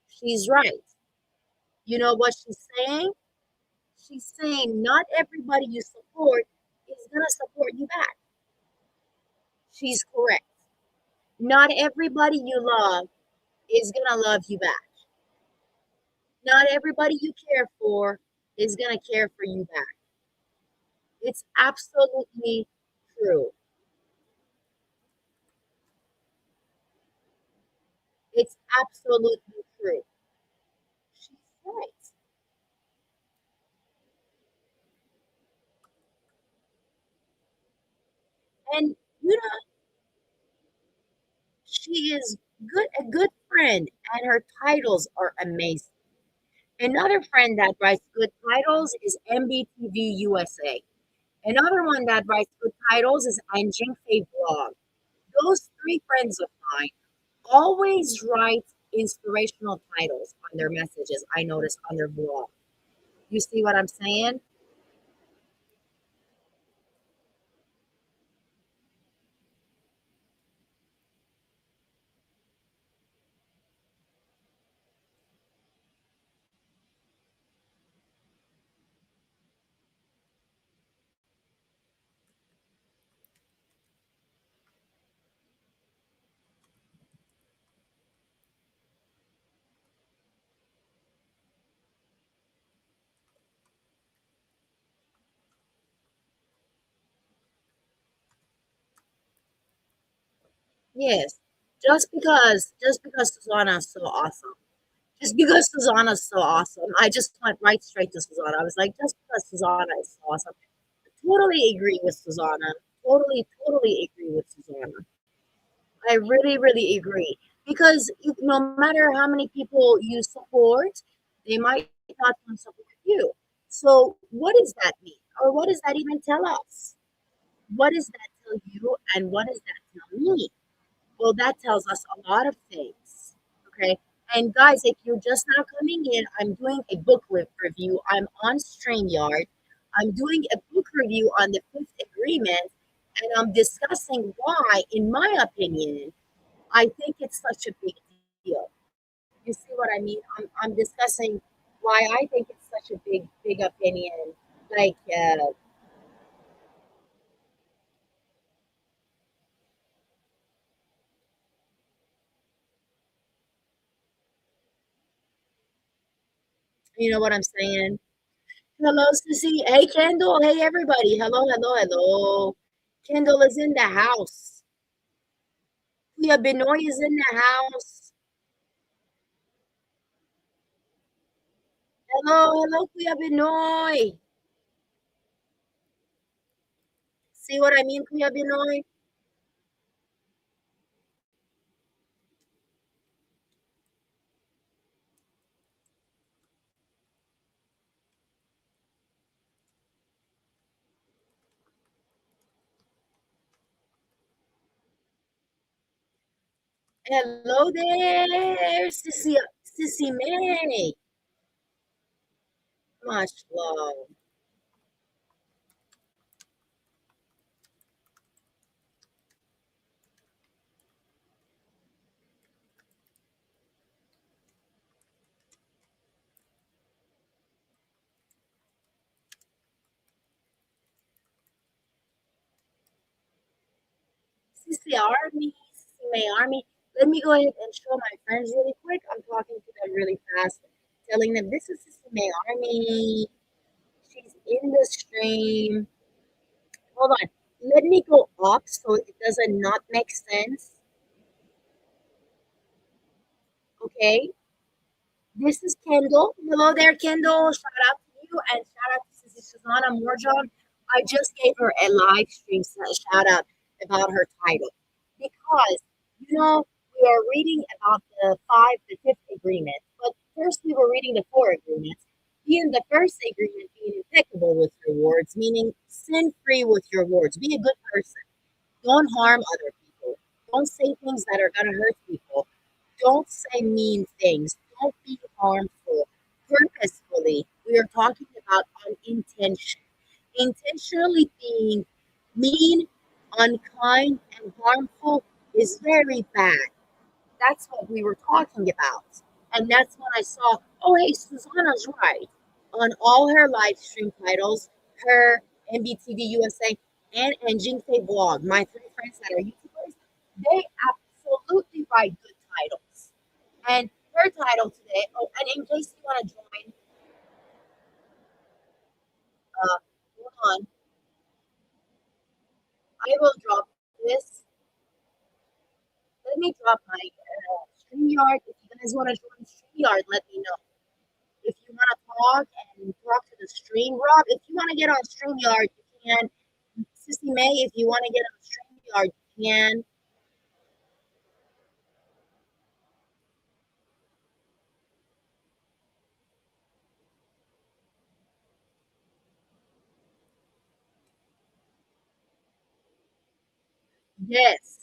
She's right. You know what she's saying? She's saying not everybody you support is going to support you back. She's correct. Not everybody you love is going to love you back. Not everybody you care for is going to care for you back. It's absolutely true. It's absolutely true. She's right. And you know, she is a good friend, and her titles are amazing. Another friend that writes good titles is MBTV USA. Another one that writes good titles is Anjingfe Blog. Those three friends of mine always write inspirational titles on their messages, I notice on their blog. You see what I'm saying? Yes. Just because Susanna's so awesome. Just because Susanna's so awesome. I just went right straight to Susanna. I was like, just because Susanna is so awesome. Totally agree with Susanna. Totally agree with Susanna. I really, really agree. Because no matter how many people you support, they might not want to support you. So, what does that mean? Or what does that even tell us? What does that tell you? And what does that tell me? Well, that tells us a lot of things. Okay. And guys, if you're just now coming in, I'm doing a book review. I'm on StreamYard. I'm doing a book review on the Fifth Agreement, and I'm discussing why, in my opinion, I think it's such a big deal. You see what I mean? I'm discussing why I think it's such a big opinion. Like, you know what I'm saying? Hello, Sissy. Hey, Kendall. Hey, everybody. Hello. Kendall is in the house. Kuya Benoy is in the house. Hello, Kuya Benoy. See what I mean, Kuya Benoy? Hello there, Sissy May. Much love. Sissy Army, Sissy May Army. Let me go ahead and show my friends really quick. I'm talking to them really fast, telling them this is Sissy May Army. She's in the stream. Hold on. Let me go up so it doesn't not make sense. Okay. This is Kendall. Hello there, Kendall. Shout out to you and shout out to Sissy Susanna Morjon. I just gave her a live stream shout out about her title because, we are reading about the fifth agreement, but first we were reading the four agreements. Being the first agreement, being impeccable with your words, meaning sin free with your words. Be a good person. Don't harm other people. Don't say things that are going to hurt people. Don't say mean things. Don't be harmful purposefully. We are talking about unintention. Intentionally being mean, unkind, and harmful is very bad. That's what we were talking about. And that's when I saw, oh, hey, Susanna's right. On all her live stream titles, her MBTV USA and Jinfe blog, my three friends that are YouTubers, they absolutely write good titles. And her title today, oh, and in case you want to join, hold on, I will drop this. Let me drop my StreamYard. If you guys want to join StreamYard, let me know. If you want to talk and talk to the stream, Rob, if you want to get on StreamYard, you can. Sissy May, if you want to get on StreamYard, you can. Yes.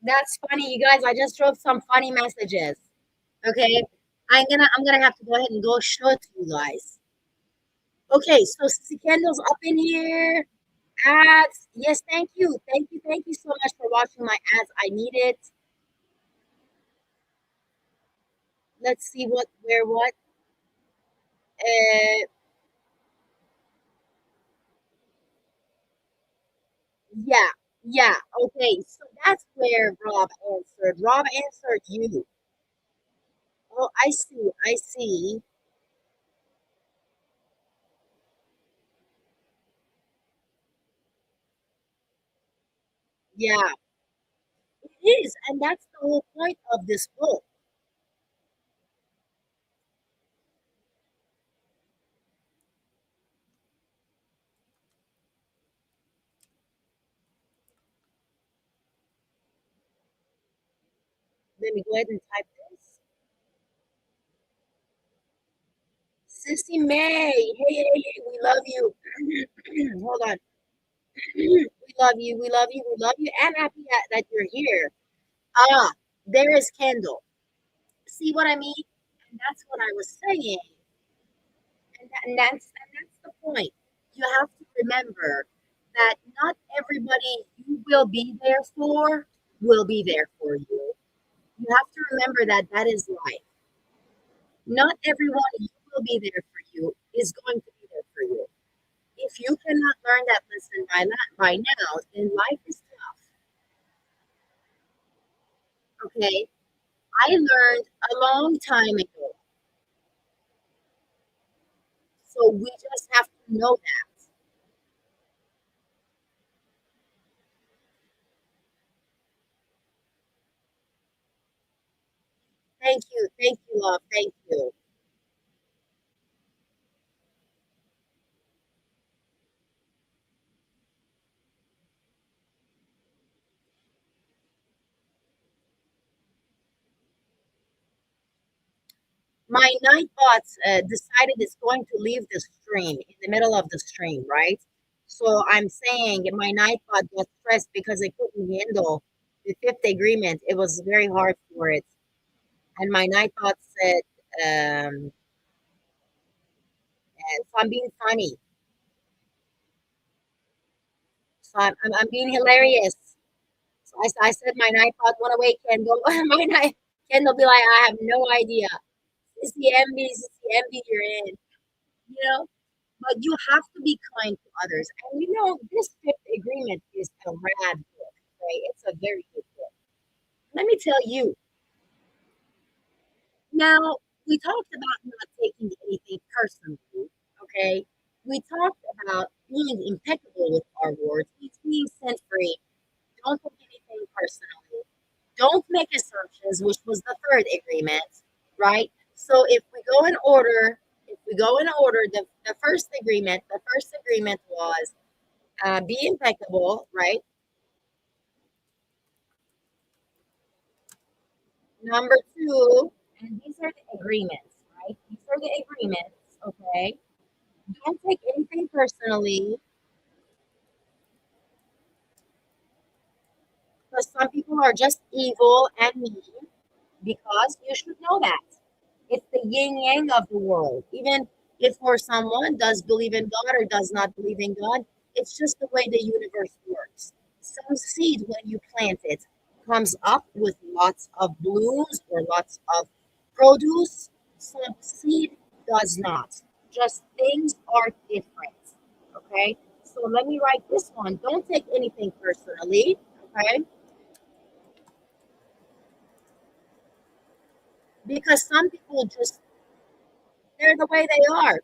That's funny, you guys. I just wrote some funny messages. Okay. I'm gonna have to go ahead and go show it to you guys. Okay, so Sissy Kendall's up in here. Ads. Yes, thank you. Thank you so much for watching my ads. I need it. Let's see what. Uh, yeah, yeah. Okay, so that's where Rob answered. Rob answered you. Oh, I see. I see. Yeah, it is, and that's the whole point of this book. Let me go ahead and type this. Sissy May. Hey, we love you. Hold on. We love you. We love you. We love you. And happy that you're here. Ah, there is Kendall. See what I mean? And that's what I was saying. And that's the point. You have to remember that not everybody you will be there for will be there for you. You have to remember that that is life. Not everyone you will be there for you is going to be there for you. If you cannot learn that lesson by now, then life is tough. Okay, I learned a long time ago, so we just have to know that. Thank you, love, thank you. My night bots decided it's going to leave the stream in the middle of the stream, right? So I'm saying my night bot got stressed because it couldn't handle the fifth agreement. It was very hard for it. And my night bot said, so I'm being funny. So I'm being hilarious. So I said my night bot went away, Kendall. My night Kendall be like, I have no idea. It's the MB you're in, you know? But you have to be kind to others. And you know, this fifth agreement is a rad book, right? It's a very good book. Let me tell you. Now, we talked about not taking anything personally, okay? We talked about being impeccable with our words, being sin free. Don't take anything personally. Don't make assumptions, which was the third agreement, right? So if we go in order, the first agreement was be impeccable, right? Number two, and these are the agreements, right? These are the agreements, okay? Don't take anything personally because some people are just evil and mean because you should know that. It's the yin yang of the world. Even if for someone does believe in God or does not believe in God, it's just the way the universe works. Some seed, when you plant it, comes up with lots of blooms or lots of produce. Some seed does not. Just things are different. Okay. So let me write this one. Don't take anything personally. Okay. Because some people just, they're the way they are.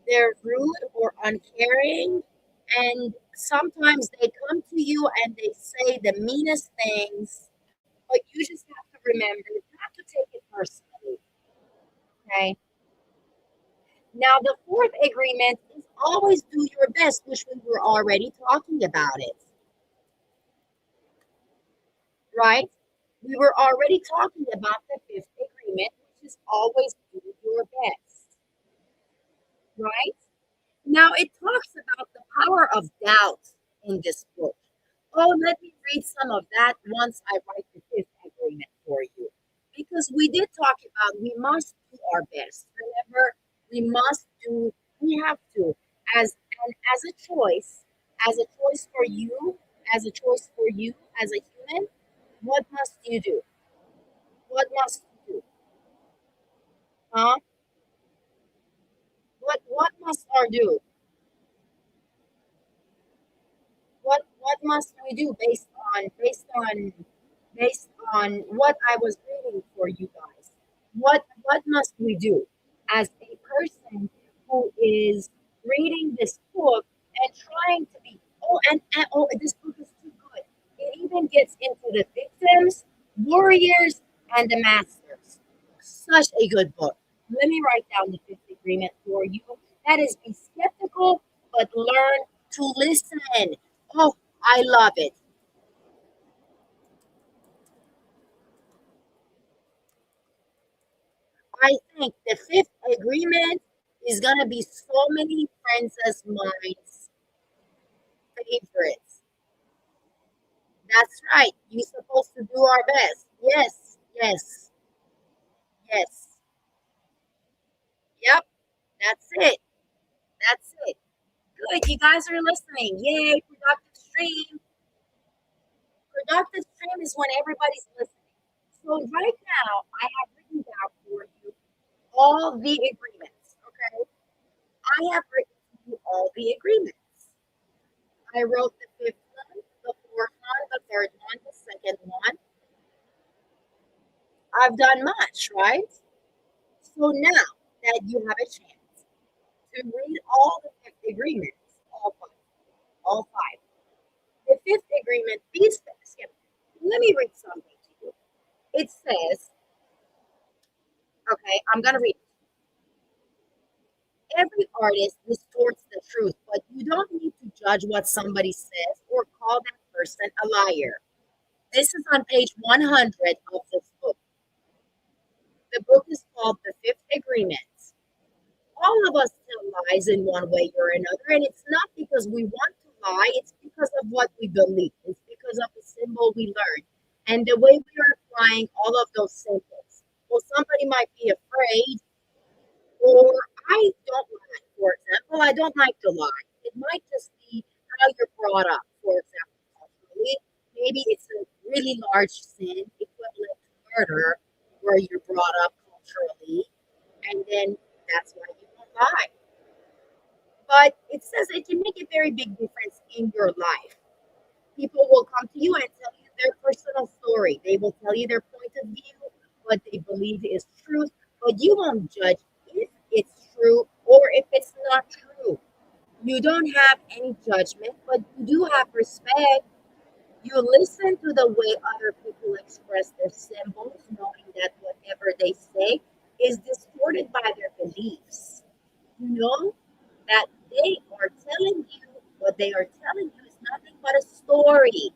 They're rude or uncaring, and sometimes they come to you and they say the meanest things, but you just have to remember not to take it personally. Okay. Now, the fourth agreement is always do your best, which we were already talking about it, right? We were already talking about the fifth agreement, which is always do your best, right? Now, it talks about the power of doubt in this book. Oh, let me read some of that once I write the fifth agreement for you. Because we did talk about we must do our best. Remember, we have to, as a choice, for you, as a choice for you, as a human, what must you do? What must you do? Huh? What must our do? What must we do based on what I was reading for you guys? What must we do as a person who is reading this book and trying to be oh, this book is too good. It even gets into the victims, warriors, and the masters. Such a good book. Let me write down the fifth agreement for you. That is be skeptical but learn to listen. Oh, I love it. I think the fifth agreement is gonna be so many princess minds' favorites. That's right. You're supposed to do our best. Yes, yes, yes. Yep, that's it. That's it. Good. You guys are listening. Yay, productive stream. Productive stream is when everybody's listening. So right now, I have written down for you all the agreements. Okay. I have written all the agreements. I wrote the fifth one, the fourth one, the third one, the second one. I've done much, right? So now that you have a chance to read all the fifth agreements, all five. The fifth agreement, please skip. Let me read something to you. It says, okay, I'm gonna read. Every artist distorts the truth, but you don't need to judge what somebody says or call that person a liar. This is on page 100 of this book. The book is called The Fifth Agreement. All of us tell lies in one way or another, and it's not because we want to lie, it's because of what we believe. It's because of the symbol we learn and the way we are applying all of those symbols. Well, somebody might be afraid, or I don't lie, for example. I don't like to lie. It might just be how you're brought up, for example, culturally. Maybe it's a really large sin equivalent to murder where you're brought up culturally, and then that's why you don't lie. But it says it can make a very big difference in your life. People will come to you and tell you their personal story. They will tell you their point of view, what they believe is truth, but you won't judge if it's true or if it's not true. You don't have any judgment, but you do have respect. You listen to the way other people express their symbols, knowing that whatever they say is distorted by their beliefs. You know that they are telling you what they are telling you is nothing but a story.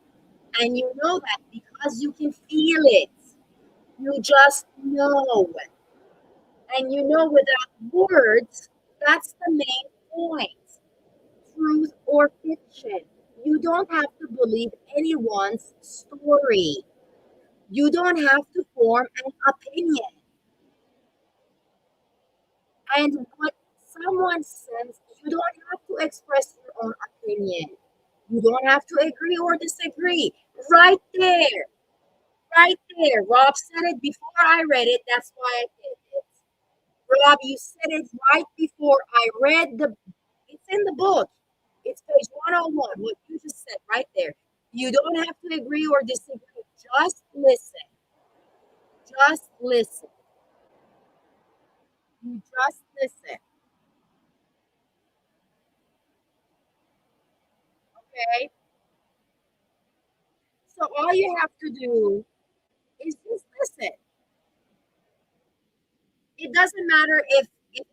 And you know that because you can feel it. You just know. And you know without words, that's the main point. Truth or fiction. You don't have to believe anyone's story. You don't have to form an opinion. And what someone says, you don't have to express your own opinion. You don't have to agree or disagree. Right there, right there. Rob said it before I read it. That's why I did it. Rob, you said it right before I read the. It's in the book. It's page 101. What you just said right there. You don't have to agree or disagree. Just listen. Just listen. You just listen. Okay. So all you have to do is just listen. It doesn't matter if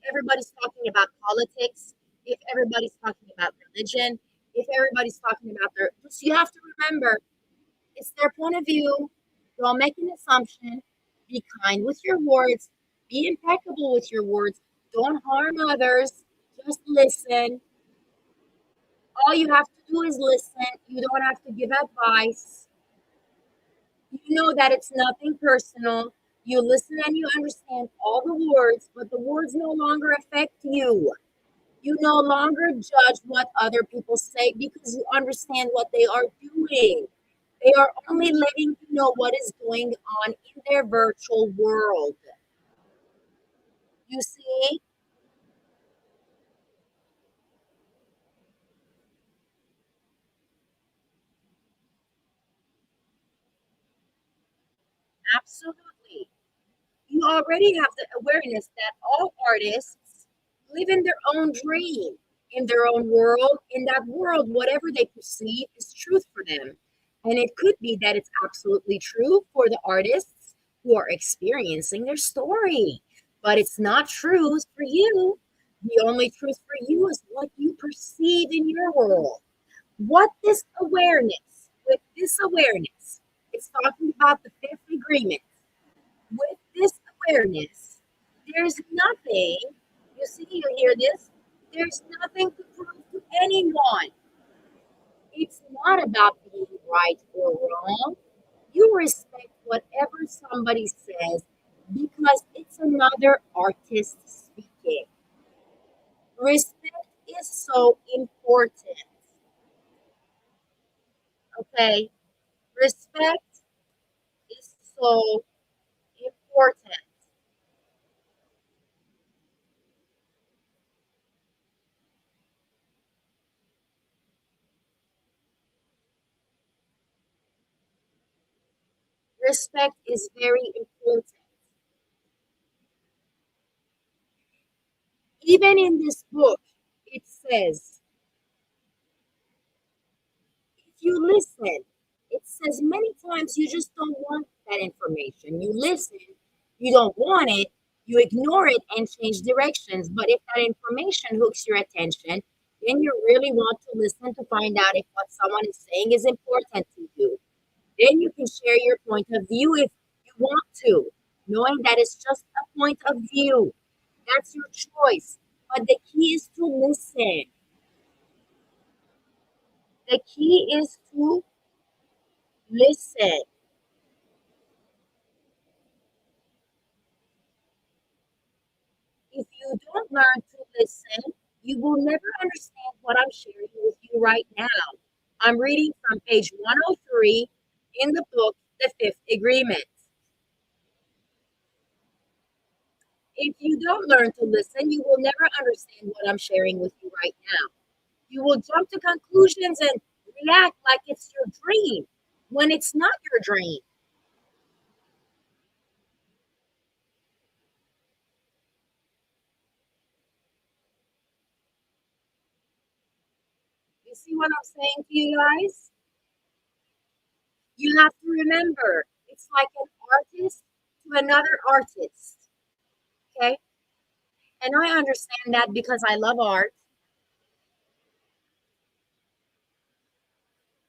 everybody's talking about politics, if everybody's talking about religion, if everybody's talking about their. Just you have to remember, it's their point of view. Don't make an assumption. Be kind with your words. Be impeccable with your words. Don't harm others. Just listen. All you have to do is listen. You don't have to give advice. You know that it's nothing personal. You listen and you understand all the words, but the words no longer affect you. You no longer judge what other people say because you understand what they are doing. They are only letting you know what is going on in their virtual world. You see? Absolutely. You already have the awareness that all artists live in their own dream, in their own world. In that world, whatever they perceive is truth for them. And it could be that it's absolutely true for the artists who are experiencing their story, but it's not true for you. The only truth for you is what you perceive in your world. What this awareness, with this awareness, it's talking about the fifth agreement with this awareness, there's nothing, you see, you hear this? There's nothing to prove to anyone. It's not about being right or wrong. You respect whatever somebody says because it's another artist speaking. Respect is so important. Okay? Respect is so important. Respect is very important. Even in this book, it says, if you listen, it says many times you just don't want that information. You listen, you don't want it, you ignore it and change directions. But if that information hooks your attention, then you really want to listen to find out if what someone is saying is important to you. Then you can share your point of view if you want to, knowing that it's just a point of view. That's your choice. But the key is to listen. The key is to listen. If you don't learn to listen, you will never understand what I'm sharing with you right now. I'm reading from page 103 in the book, The Fifth Agreement. If you don't learn to listen, you will never understand what I'm sharing with you right now. You will jump to conclusions and react like it's your dream when it's not your dream. You see what I'm saying to you guys? You have to remember, it's like an artist to another artist. Okay? And I understand that because I love art.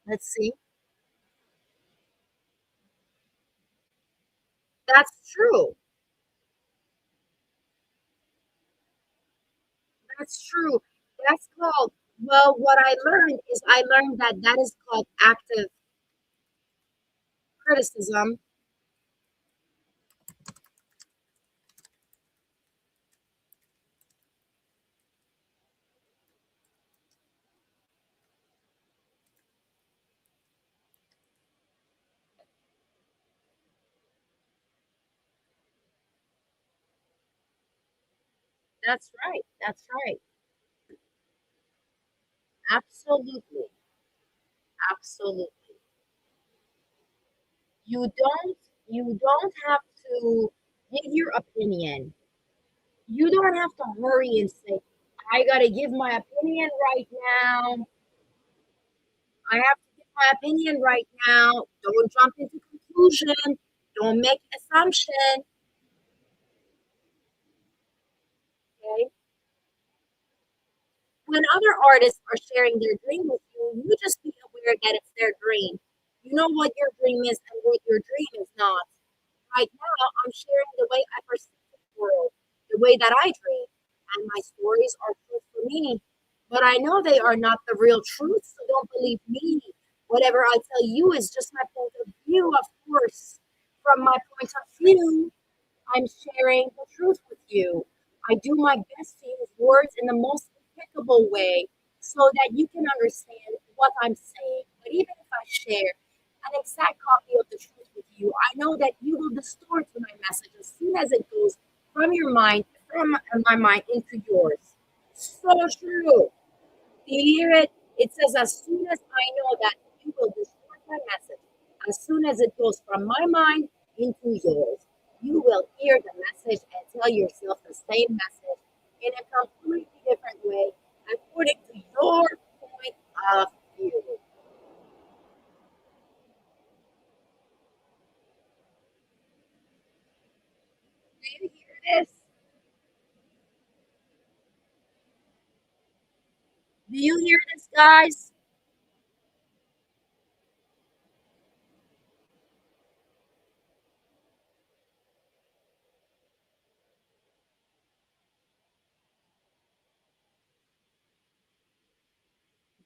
Let's see. That's true. That's true. That's called, well, what I learned is I learned that that is called active criticism. That's right. That's right. Absolutely. Absolutely. You don't have to give your opinion. You don't have to hurry and say, I gotta give my opinion right now. I have to give my opinion right now. Don't jump into conclusion. Don't make assumption. Okay. When other artists are sharing their dream with you, you just be aware that it's their dream. You know what your dream is and what your dream is not. Right now, I'm sharing the way I perceive the world, the way that I dream, and my stories are true for me. But I know they are not the real truth, so don't believe me. Whatever I tell you is just my point of view, of course. From my point of view, I'm sharing the truth with you. I do my best to use words in the most impeccable way so that you can understand what I'm saying. But even if I share an exact copy of the truth with you, I know that you will distort my message as soon as it goes from your mind, from my mind into yours. So true. Do you hear it? It says, as soon as I know that you will distort my message, as soon as it goes from my mind into yours, you will hear the message and tell yourself the same message in a completely different way, according to your point of view. Do you hear this? Do you hear this, guys?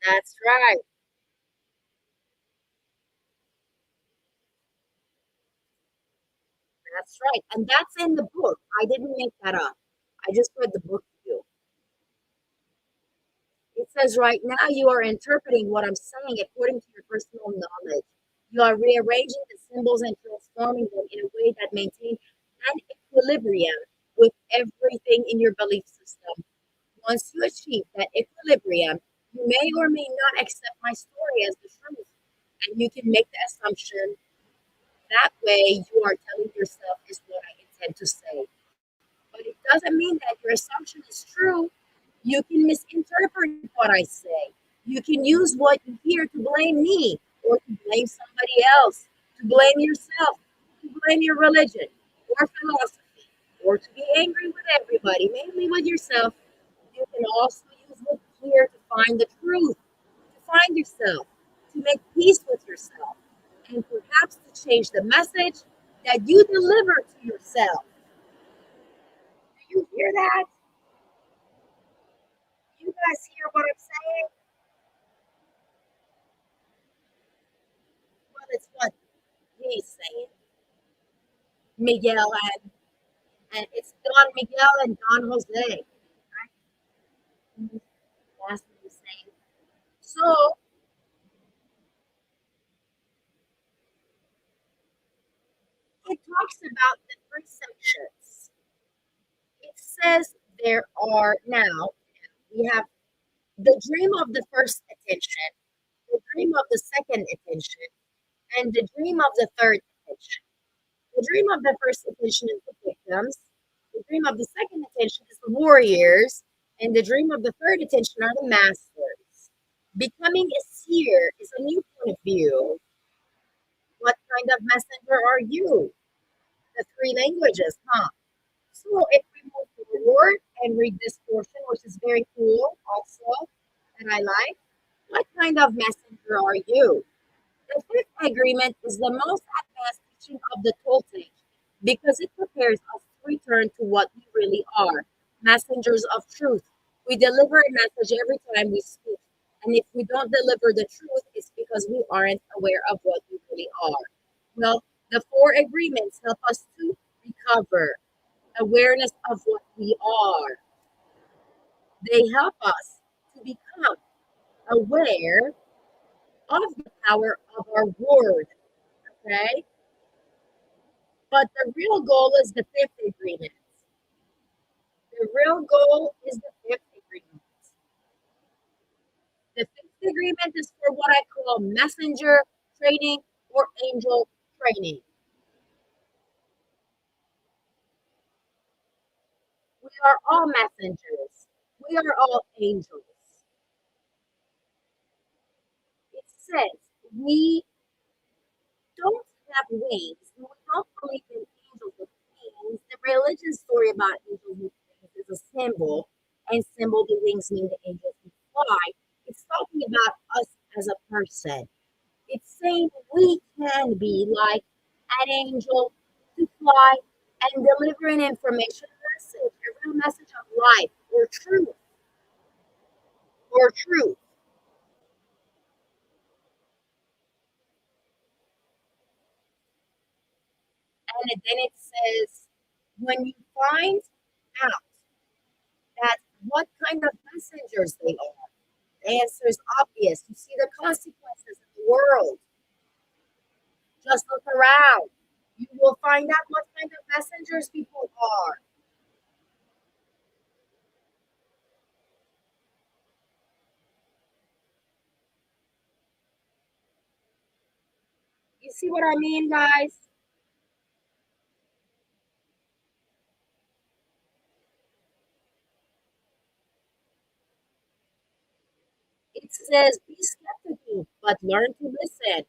That's right. That's right. And that's in the book. I didn't make that up. I just read the book to you. It says right now you are interpreting what I'm saying according to your personal knowledge. You are rearranging the symbols and transforming them in a way that maintains an equilibrium with everything in your belief system. Once you achieve that equilibrium, you may or may not accept my story as the truth, and you can make the assumption That way, you are telling yourself, is what I intend to say. But it doesn't mean that your assumption is true. You can misinterpret what I say. You can use what you hear to blame me or to blame somebody else, to blame yourself, to blame your religion or philosophy, or to be angry with everybody, mainly with yourself. You can also use what you hear to find the truth, to find yourself, to make peace with yourself, and perhaps to change the message that you deliver to yourself. Do you hear that? You guys hear what I'm saying? Well, it's what he's saying. Miguel and it's Don Miguel and Don Jose. Right? Mhm. That's what he's saying. So it talks about the three sections. It says there are now we have the dream of the first attention, the dream of the second attention, and the dream of the third attention. The dream of the first attention is the victims. The dream of the second attention is the warriors. And the dream of the third attention are the masters. Becoming a seer is a new point of view. What kind of messenger are you? The three languages, huh? So if we move forward and read this portion, which is very cool also, that I like, what kind of messenger are you? The fifth agreement is the most advanced teaching of the Toltec because it prepares us to return to what we really are, messengers of truth. We deliver a message every time we speak. And if we don't deliver the truth, it's because we aren't aware of what we really are. Well, the four agreements help us to recover awareness of what we are. They help us to become aware of the power of our word. Okay? But the real goal is the fifth agreement. The real goal is the fifth agreement. The fifth agreement is for what I call messenger training or angel training. We are all messengers. We are all angels. It says we don't have wings. We don't believe in angels with wings. The religion story about angels with wings is a symbol, and symbol the wings mean the angels can fly. It's talking about us as a person. It's saying we can be like an angel to fly and deliver an information message, a real message of life or truth. And then it says, when you find out that what kind of messengers they are, the answer is obvious. You see the consequences in the world. Just look around. You will find out what kind of messengers people are. You see what I mean, guys? It says, be skeptical, but learn to listen.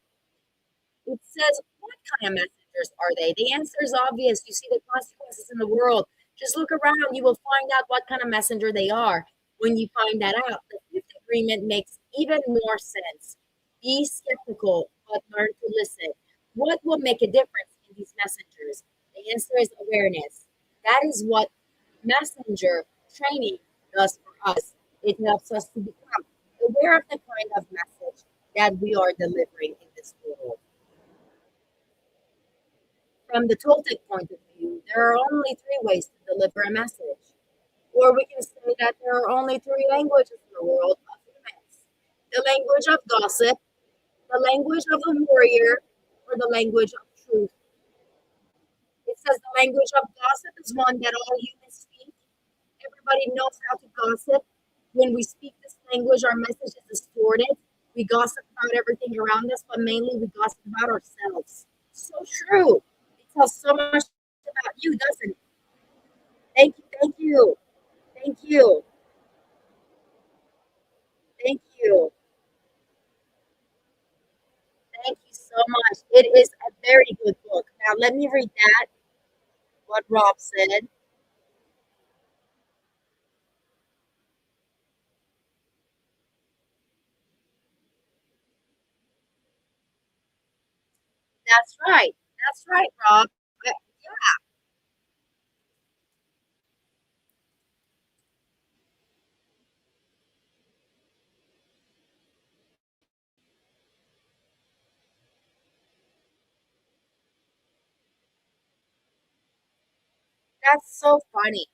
It says, what kind of messengers are they? The answer is obvious. You see the consequences in the world. Just look around. You will find out what kind of messenger they are. When you find that out, the fifth agreement makes even more sense. Be skeptical, but learn to listen. What will make a difference in these messengers? The answer is awareness. That is what messenger training does for us. It helps us to become aware of the kind of message that we are delivering in this world. From the Toltec point of view, there are only three ways to deliver a message. Or we can say that there are only three languages in the world of humans: the language of gossip, the language of the warrior, or the language of truth. It says the language of gossip is one that all humans speak. Everybody knows how to gossip. When we speak this language, our message is distorted. We gossip about everything around us, but mainly we gossip about ourselves. So true. It tells so much about you, doesn't it? Thank you, thank you, thank you, thank you, thank you so much. It is a very good book. Now let me read that, what Rob said. That's right. That's right, Rob. I- That's so funny.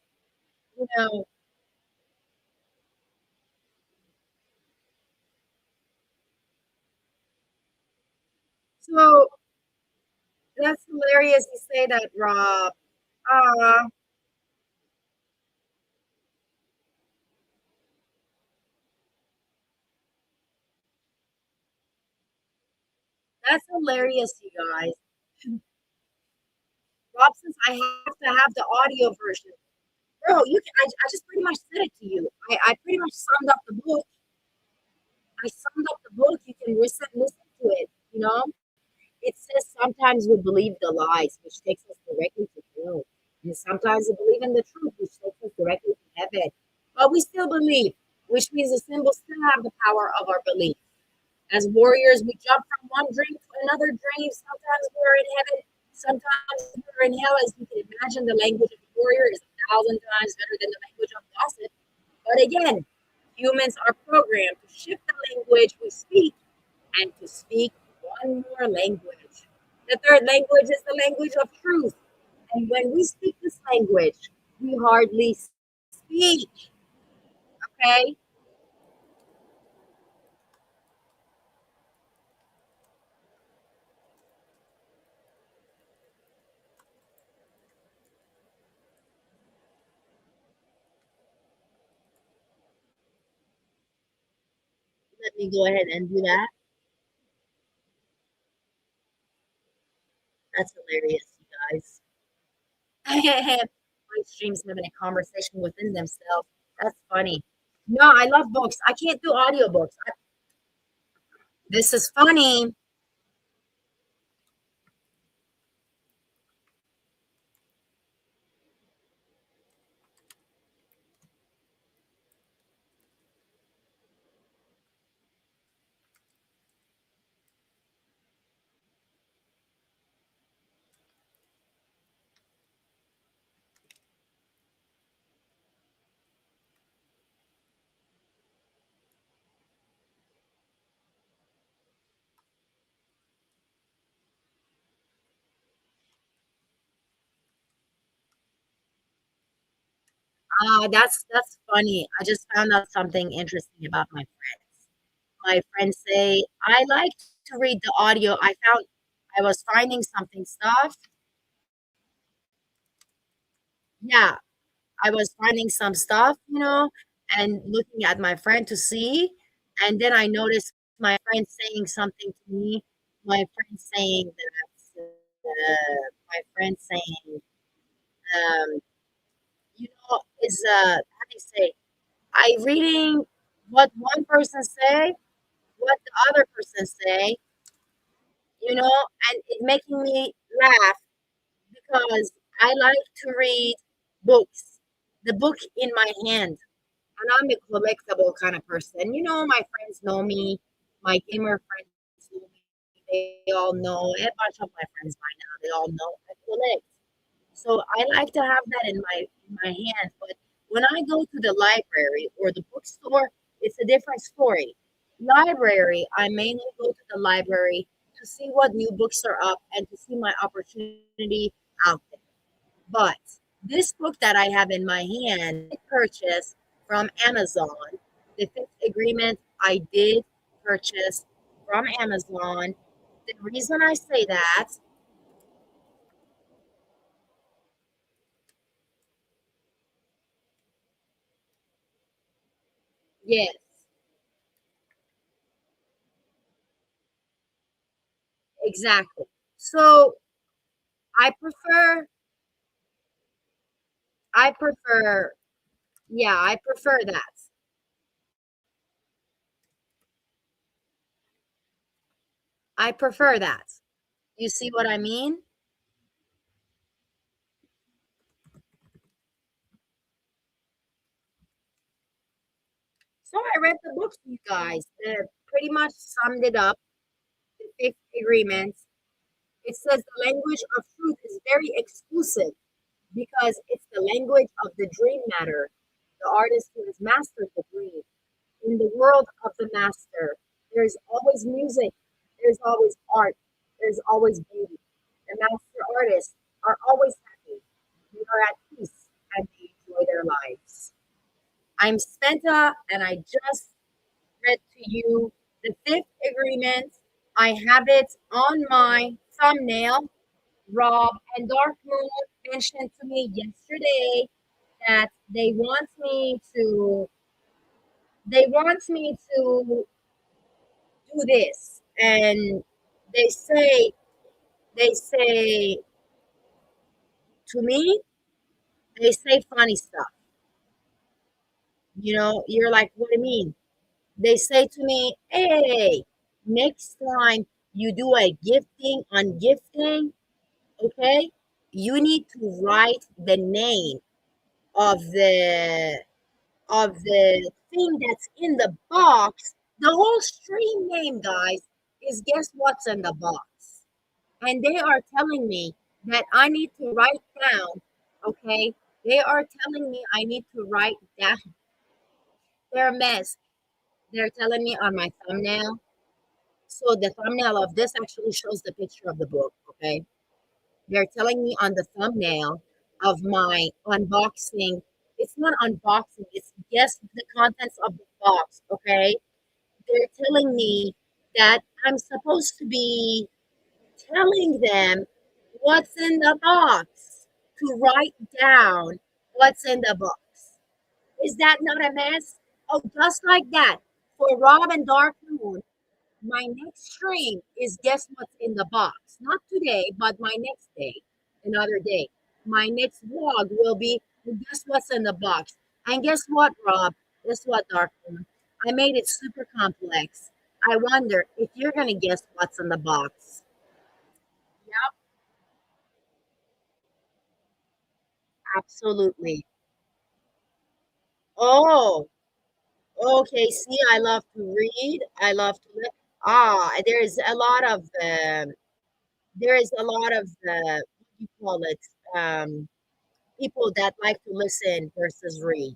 You know, so that's hilarious you say that, Rob. Uh, that's hilarious, you guys. Rob says I have to have the audio version. Bro, you can, I just pretty much said it to you. I pretty much summed up the book. I summed up the book. You can listen to it, you know? It says sometimes we believe the lies, which takes us directly to hell. And sometimes we believe in the truth, which takes us directly to heaven. But we still believe, which means the symbols still have the power of our belief. As warriors, we jump from one dream to another dream. Sometimes we're in heaven, sometimes we're in hell. As you can imagine, the language of the warrior is 1,000 times better than the language of gossip. But again, humans are programmed to shift the language we speak and to speak one more language. The third language is the language of truth. And when we speak this language, we hardly speak. Okay? Let me go ahead and do that. That's hilarious, you guys. My streams having a conversation within themselves. That's funny. No, I love books. I can't do audiobooks. This is funny. That's funny. I just found out something interesting about my friends. My friends say I like to read the audio. I was finding something stuff. Yeah, I was finding some stuff, and looking at my friend to see, and then I noticed my friend saying something to me. My friend saying that, my friend saying, is how do you say? I reading what one person say, what the other person say, and it making me laugh because I like to read books, the book in my hand. And I'm a collectible kind of person. My friends know me, my gamer friends know me. They all know, a bunch of my friends by now, they all know I collect. So I like to have that in my hand. But when I go to the library or the bookstore, it's a different story. Library, I mainly go to the library to see what new books are up and to see my opportunity out there. But this book that I have in my hand, I purchased from Amazon. The fifth agreement I did purchase from Amazon. The reason I say that, yes, exactly. So I prefer, I prefer, yeah, I prefer that. I prefer that. You see what I mean? So I read the book to you guys. Pretty much summed it up. The fifth agreement. It says the language of truth is very exclusive because it's the language of the dream matter, the artist who has mastered the dream. In the world of the master, there's always music, there's always art, there's always beauty. The master artists are always happy, they are at peace, and they enjoy their lives. I'm Spenta, and I just read to you the fifth agreement. I have it on my thumbnail. Rob and Dark Moon mentioned to me yesterday that they want me to do this, and they say they say to me, they say funny stuff. You're like, what do you mean? They say to me, hey, next time you do a gifting on gifting, okay, you need to write the name of the thing that's in the box. The whole stream name, guys, is guess what's in the box. And they are telling me that I need to write down, okay? They are telling me I need to write down their mess. They're telling me on my thumbnail. So the thumbnail of this actually shows the picture of the book, okay? They're telling me on the thumbnail of my unboxing. It's not unboxing, it's guess the contents of the box, okay? They're telling me that I'm supposed to be telling them what's in the box, to write down what's in the box. Is that not a mess? Oh, just like that. For Rob and Dark Moon, my next stream is guess what's in the box. Not today, but my next day, another day. My next vlog will be guess what's in the box. And guess what, Rob? Guess what, Dark Moon? I made it super complex. I wonder if you're gonna guess what's in the box. Yep, absolutely. Oh, okay. See, I love to read. I love to there's a lot of there is a lot of what do you call it? People that like to listen versus read.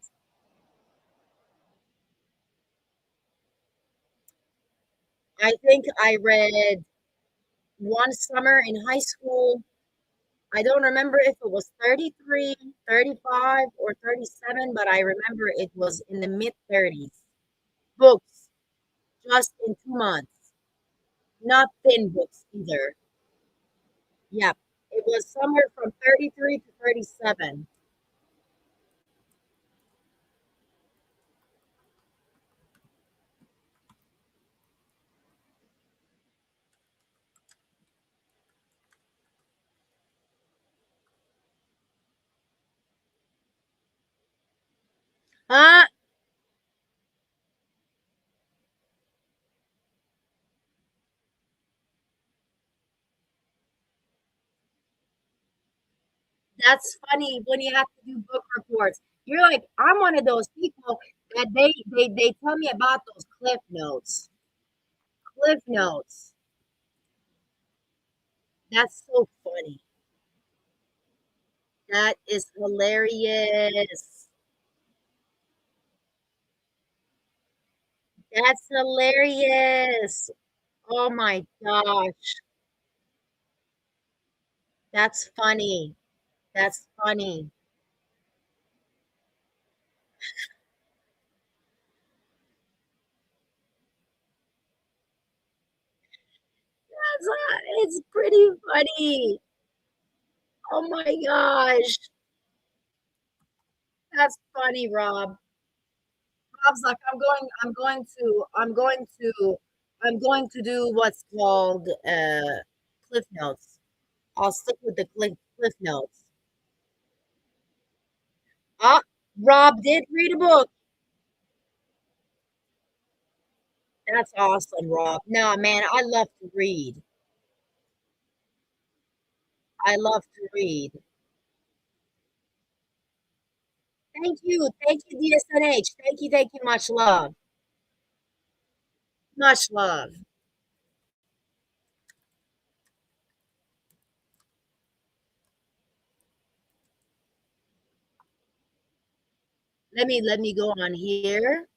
I think I read one summer in high school. I don't remember if it was 33, 35, or 37, but I remember it was in the mid 30s. Books just in 2 months. Not thin books either. Yep. It was somewhere from 33 to 37. Ah, that's funny when you have to do book reports. You're like, I'm one of those people that they tell me about those cliff notes. Cliff notes. That's so funny. That is hilarious. That's hilarious. Oh my gosh. That's funny. That's funny. It's pretty funny. Oh my gosh. That's funny, Rob. Rob's like, I'm going to do what's called Cliff Notes. I'll stick with the cliff notes. Ah, Rob did read a book. That's awesome, Rob. No, man, I love to read. I love to read. Thank you. Thank you, DSNH. Thank you. Thank you. Much love. Much love. Let me go on here.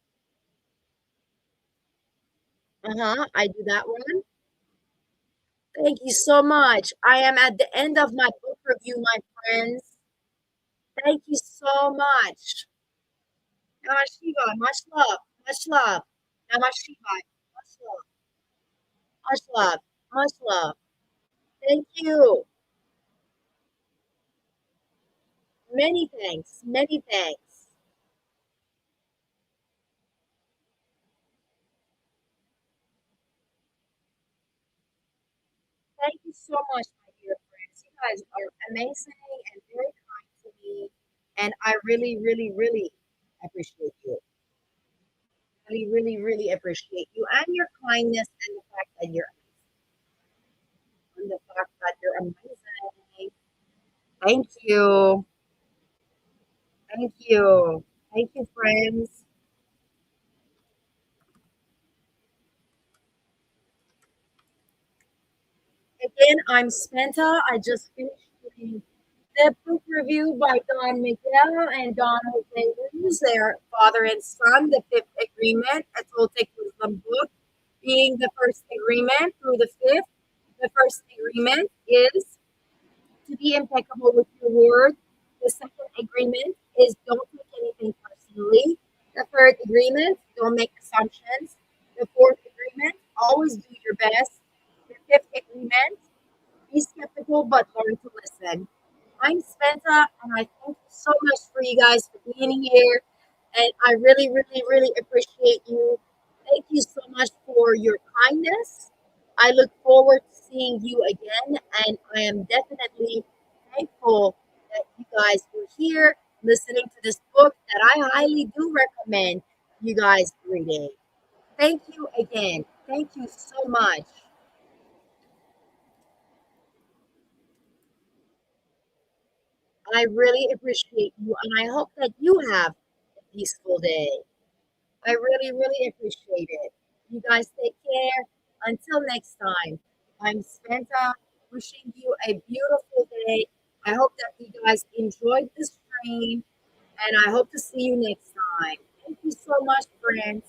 Uh-huh. I do that one. Thank you so much. I am at the end of my book review, my friends. Thank you so much. Namashiva, much love. Much love. Namashiva, much love. Much love. Much love. Thank you. Many thanks. Many thanks. Thank you so much, my dear friends. You guys are amazing and very kind to me. And I really, really, really appreciate you. Really, really, really appreciate you and your kindness and the fact that you're and the fact that you're amazing. Thank you. Thank you. Thank you, friends. Again, I'm Spenta. I just finished reading the book review by Don Miguel and Don Jose Ruiz, their father and son, The Fifth Agreement, a Toltec wisdom book, being the first agreement through the fifth. The first agreement is to be impeccable with your word. The second agreement is don't take anything personally. The third agreement, don't make assumptions. The fourth agreement, always do your best. The fifth agreement, be skeptical but learn to listen. I'm Spenta, and I thank you so much for you guys for being here. And I really, really, really appreciate you. Thank you so much for your kindness. I look forward to seeing you again, and I am definitely thankful that you guys were here listening to this book that I highly do recommend you guys reading. Thank you again. Thank you so much. I really appreciate you, and I hope that you have a peaceful day. I really, really appreciate it. You guys take care. Until next time, I'm Spenta, wishing you a beautiful day. I hope that you guys enjoyed the stream, and I hope to see you next time. Thank you so much, friends.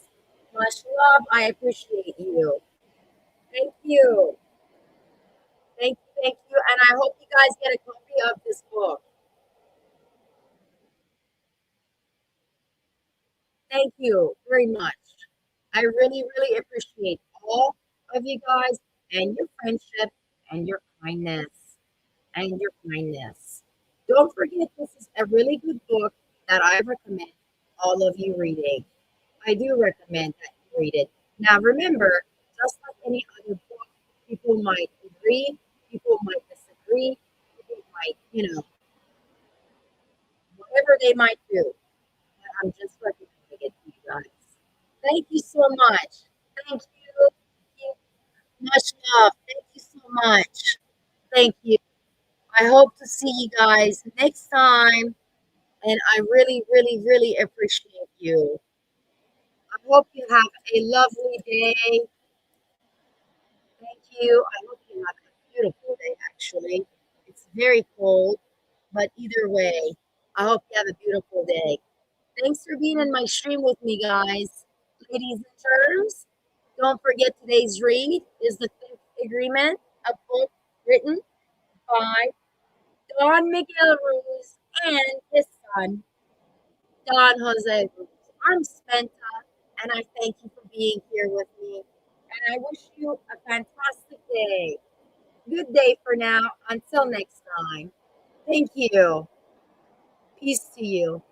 Much love. I appreciate you. Thank you. Thank you. Thank you. And I hope you guys get a copy of this book. Thank you very much. I really, really appreciate all of you guys and your friendship and your kindness and your kindness. Don't forget, this is a really good book that I recommend all of you reading. I do recommend that you read it. Now, remember, just like any other book, people might agree, people might disagree, people might, whatever they might do. But I'm just recommending it to you guys. Thank you so much. Thank you. Much love. Thank you so much. Thank you. I hope to see you guys next time. And I really, really, really appreciate you. I hope you have a lovely day. Thank you. I hope you have a beautiful day, actually. It's very cold, but either way, I hope you have a beautiful day. Thanks for being in my stream with me, guys. Ladies and germs, don't forget today's read is The Fifth Agreement, a book written by Don Miguel Ruiz and his son, Don Jose Ruiz. I'm Spenta, and I thank you for being here with me. And I wish you a fantastic day. Good day for now. Until next time. Thank you. Peace to you.